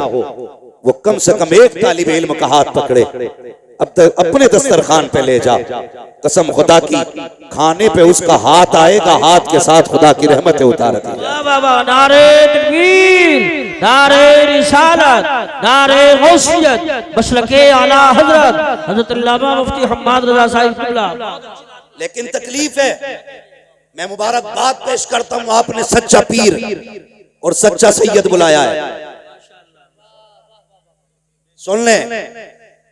वो कम से कम एक तालिब इल्म का हाथ पकड़े, अब तक अपने दस्तरखान पे ले जा, कसम खुदा की खाने पे उसका हाथ आएगा, हाथ के साथ खुदा की रहमतें उतार दी। नारे तकबीर, नारे रिसालत, नारे गौसियत, मसलके आला हजरत हजरत अल्लामा मुफ्ती हम्माद रजा साहिब किबला। लेकिन तकलीफ है, मैं मुबारकबाद पेश करता हूं, आपने सच्चा पीर और सच्चा सैयद बुलाया है। सुन लें,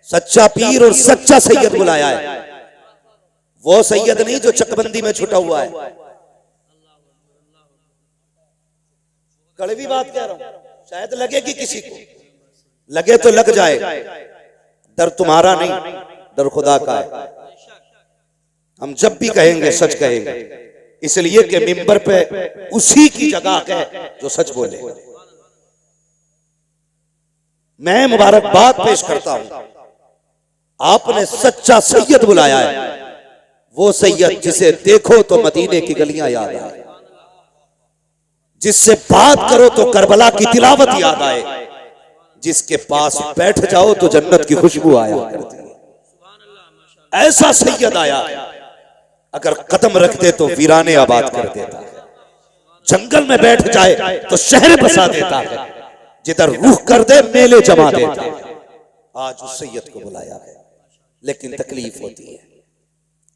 सच्चा पीर और सच्चा सैयद बुलाया है। वो सैयद नहीं जो चकबंदी में छुटा हुआ है। कड़वी बात कह रहा हूं, शायद लगेगी किसी को, लगे तो लग जाए। डर तुम्हारा नहीं, डर खुदा का है। हम जब भी कहेंगे सच कहेंगे, इसलिए कि मिंबर पे उसी की जगह है जो सच बोले। मैं मुबारकबाद पेश करता हूं, आपने सच्चा सैयद बुलाया है। वो सैयद जिसे देखो तो मदीने की गलियां याद आए, जिससे बात करो तो करबला की तिलावत याद आए, जिसके पास बैठ जाओ तो जन्नत की खुशबू आया करती है। ऐसा सैयद आया, अगर कदम रखते तो वीराने आबाद कर देता है, जंगल में बैठ जाए तो शहर बसा देता है, जिधर रुख कर दे मेले जमा देता है। आज उस सैयद को बुलाया है, लेकिन तकलीफ होती है,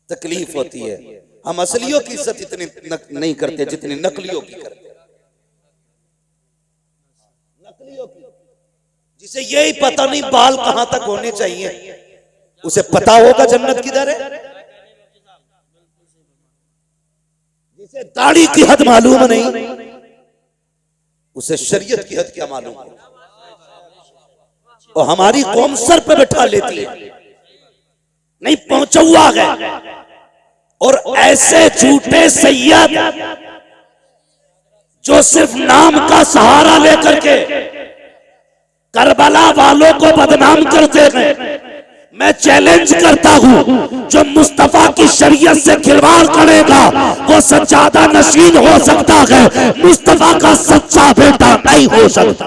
तकलीफ होती है। हम असलियों की इज्जत इतनी नहीं करते जितनी नकलियों की करते। नकलियों की, जिसे यही पता नहीं बाल कहां तक होने चाहिए, उसे पता होगा जन्नत किधर है। जिसे दाढ़ी की हद मालूम नहीं, उसे शरीयत की हद क्या मालूम है। और हमारी कौम सर पे बैठा लेती है, नहीं पहुंचा हुआ है। और ऐसे झूठे सैयद जो सिर्फ नाम का सहारा लेकर के करबला वालों को बदनाम करते हैं, मैं चैलेंज करता हूं, जो मुस्तफा की शरीयत से खिलवाड़ करेगा वो सज्जादा नशीन हो सकता है, मुस्तफा का सच्चा बेटा नहीं हो सकता।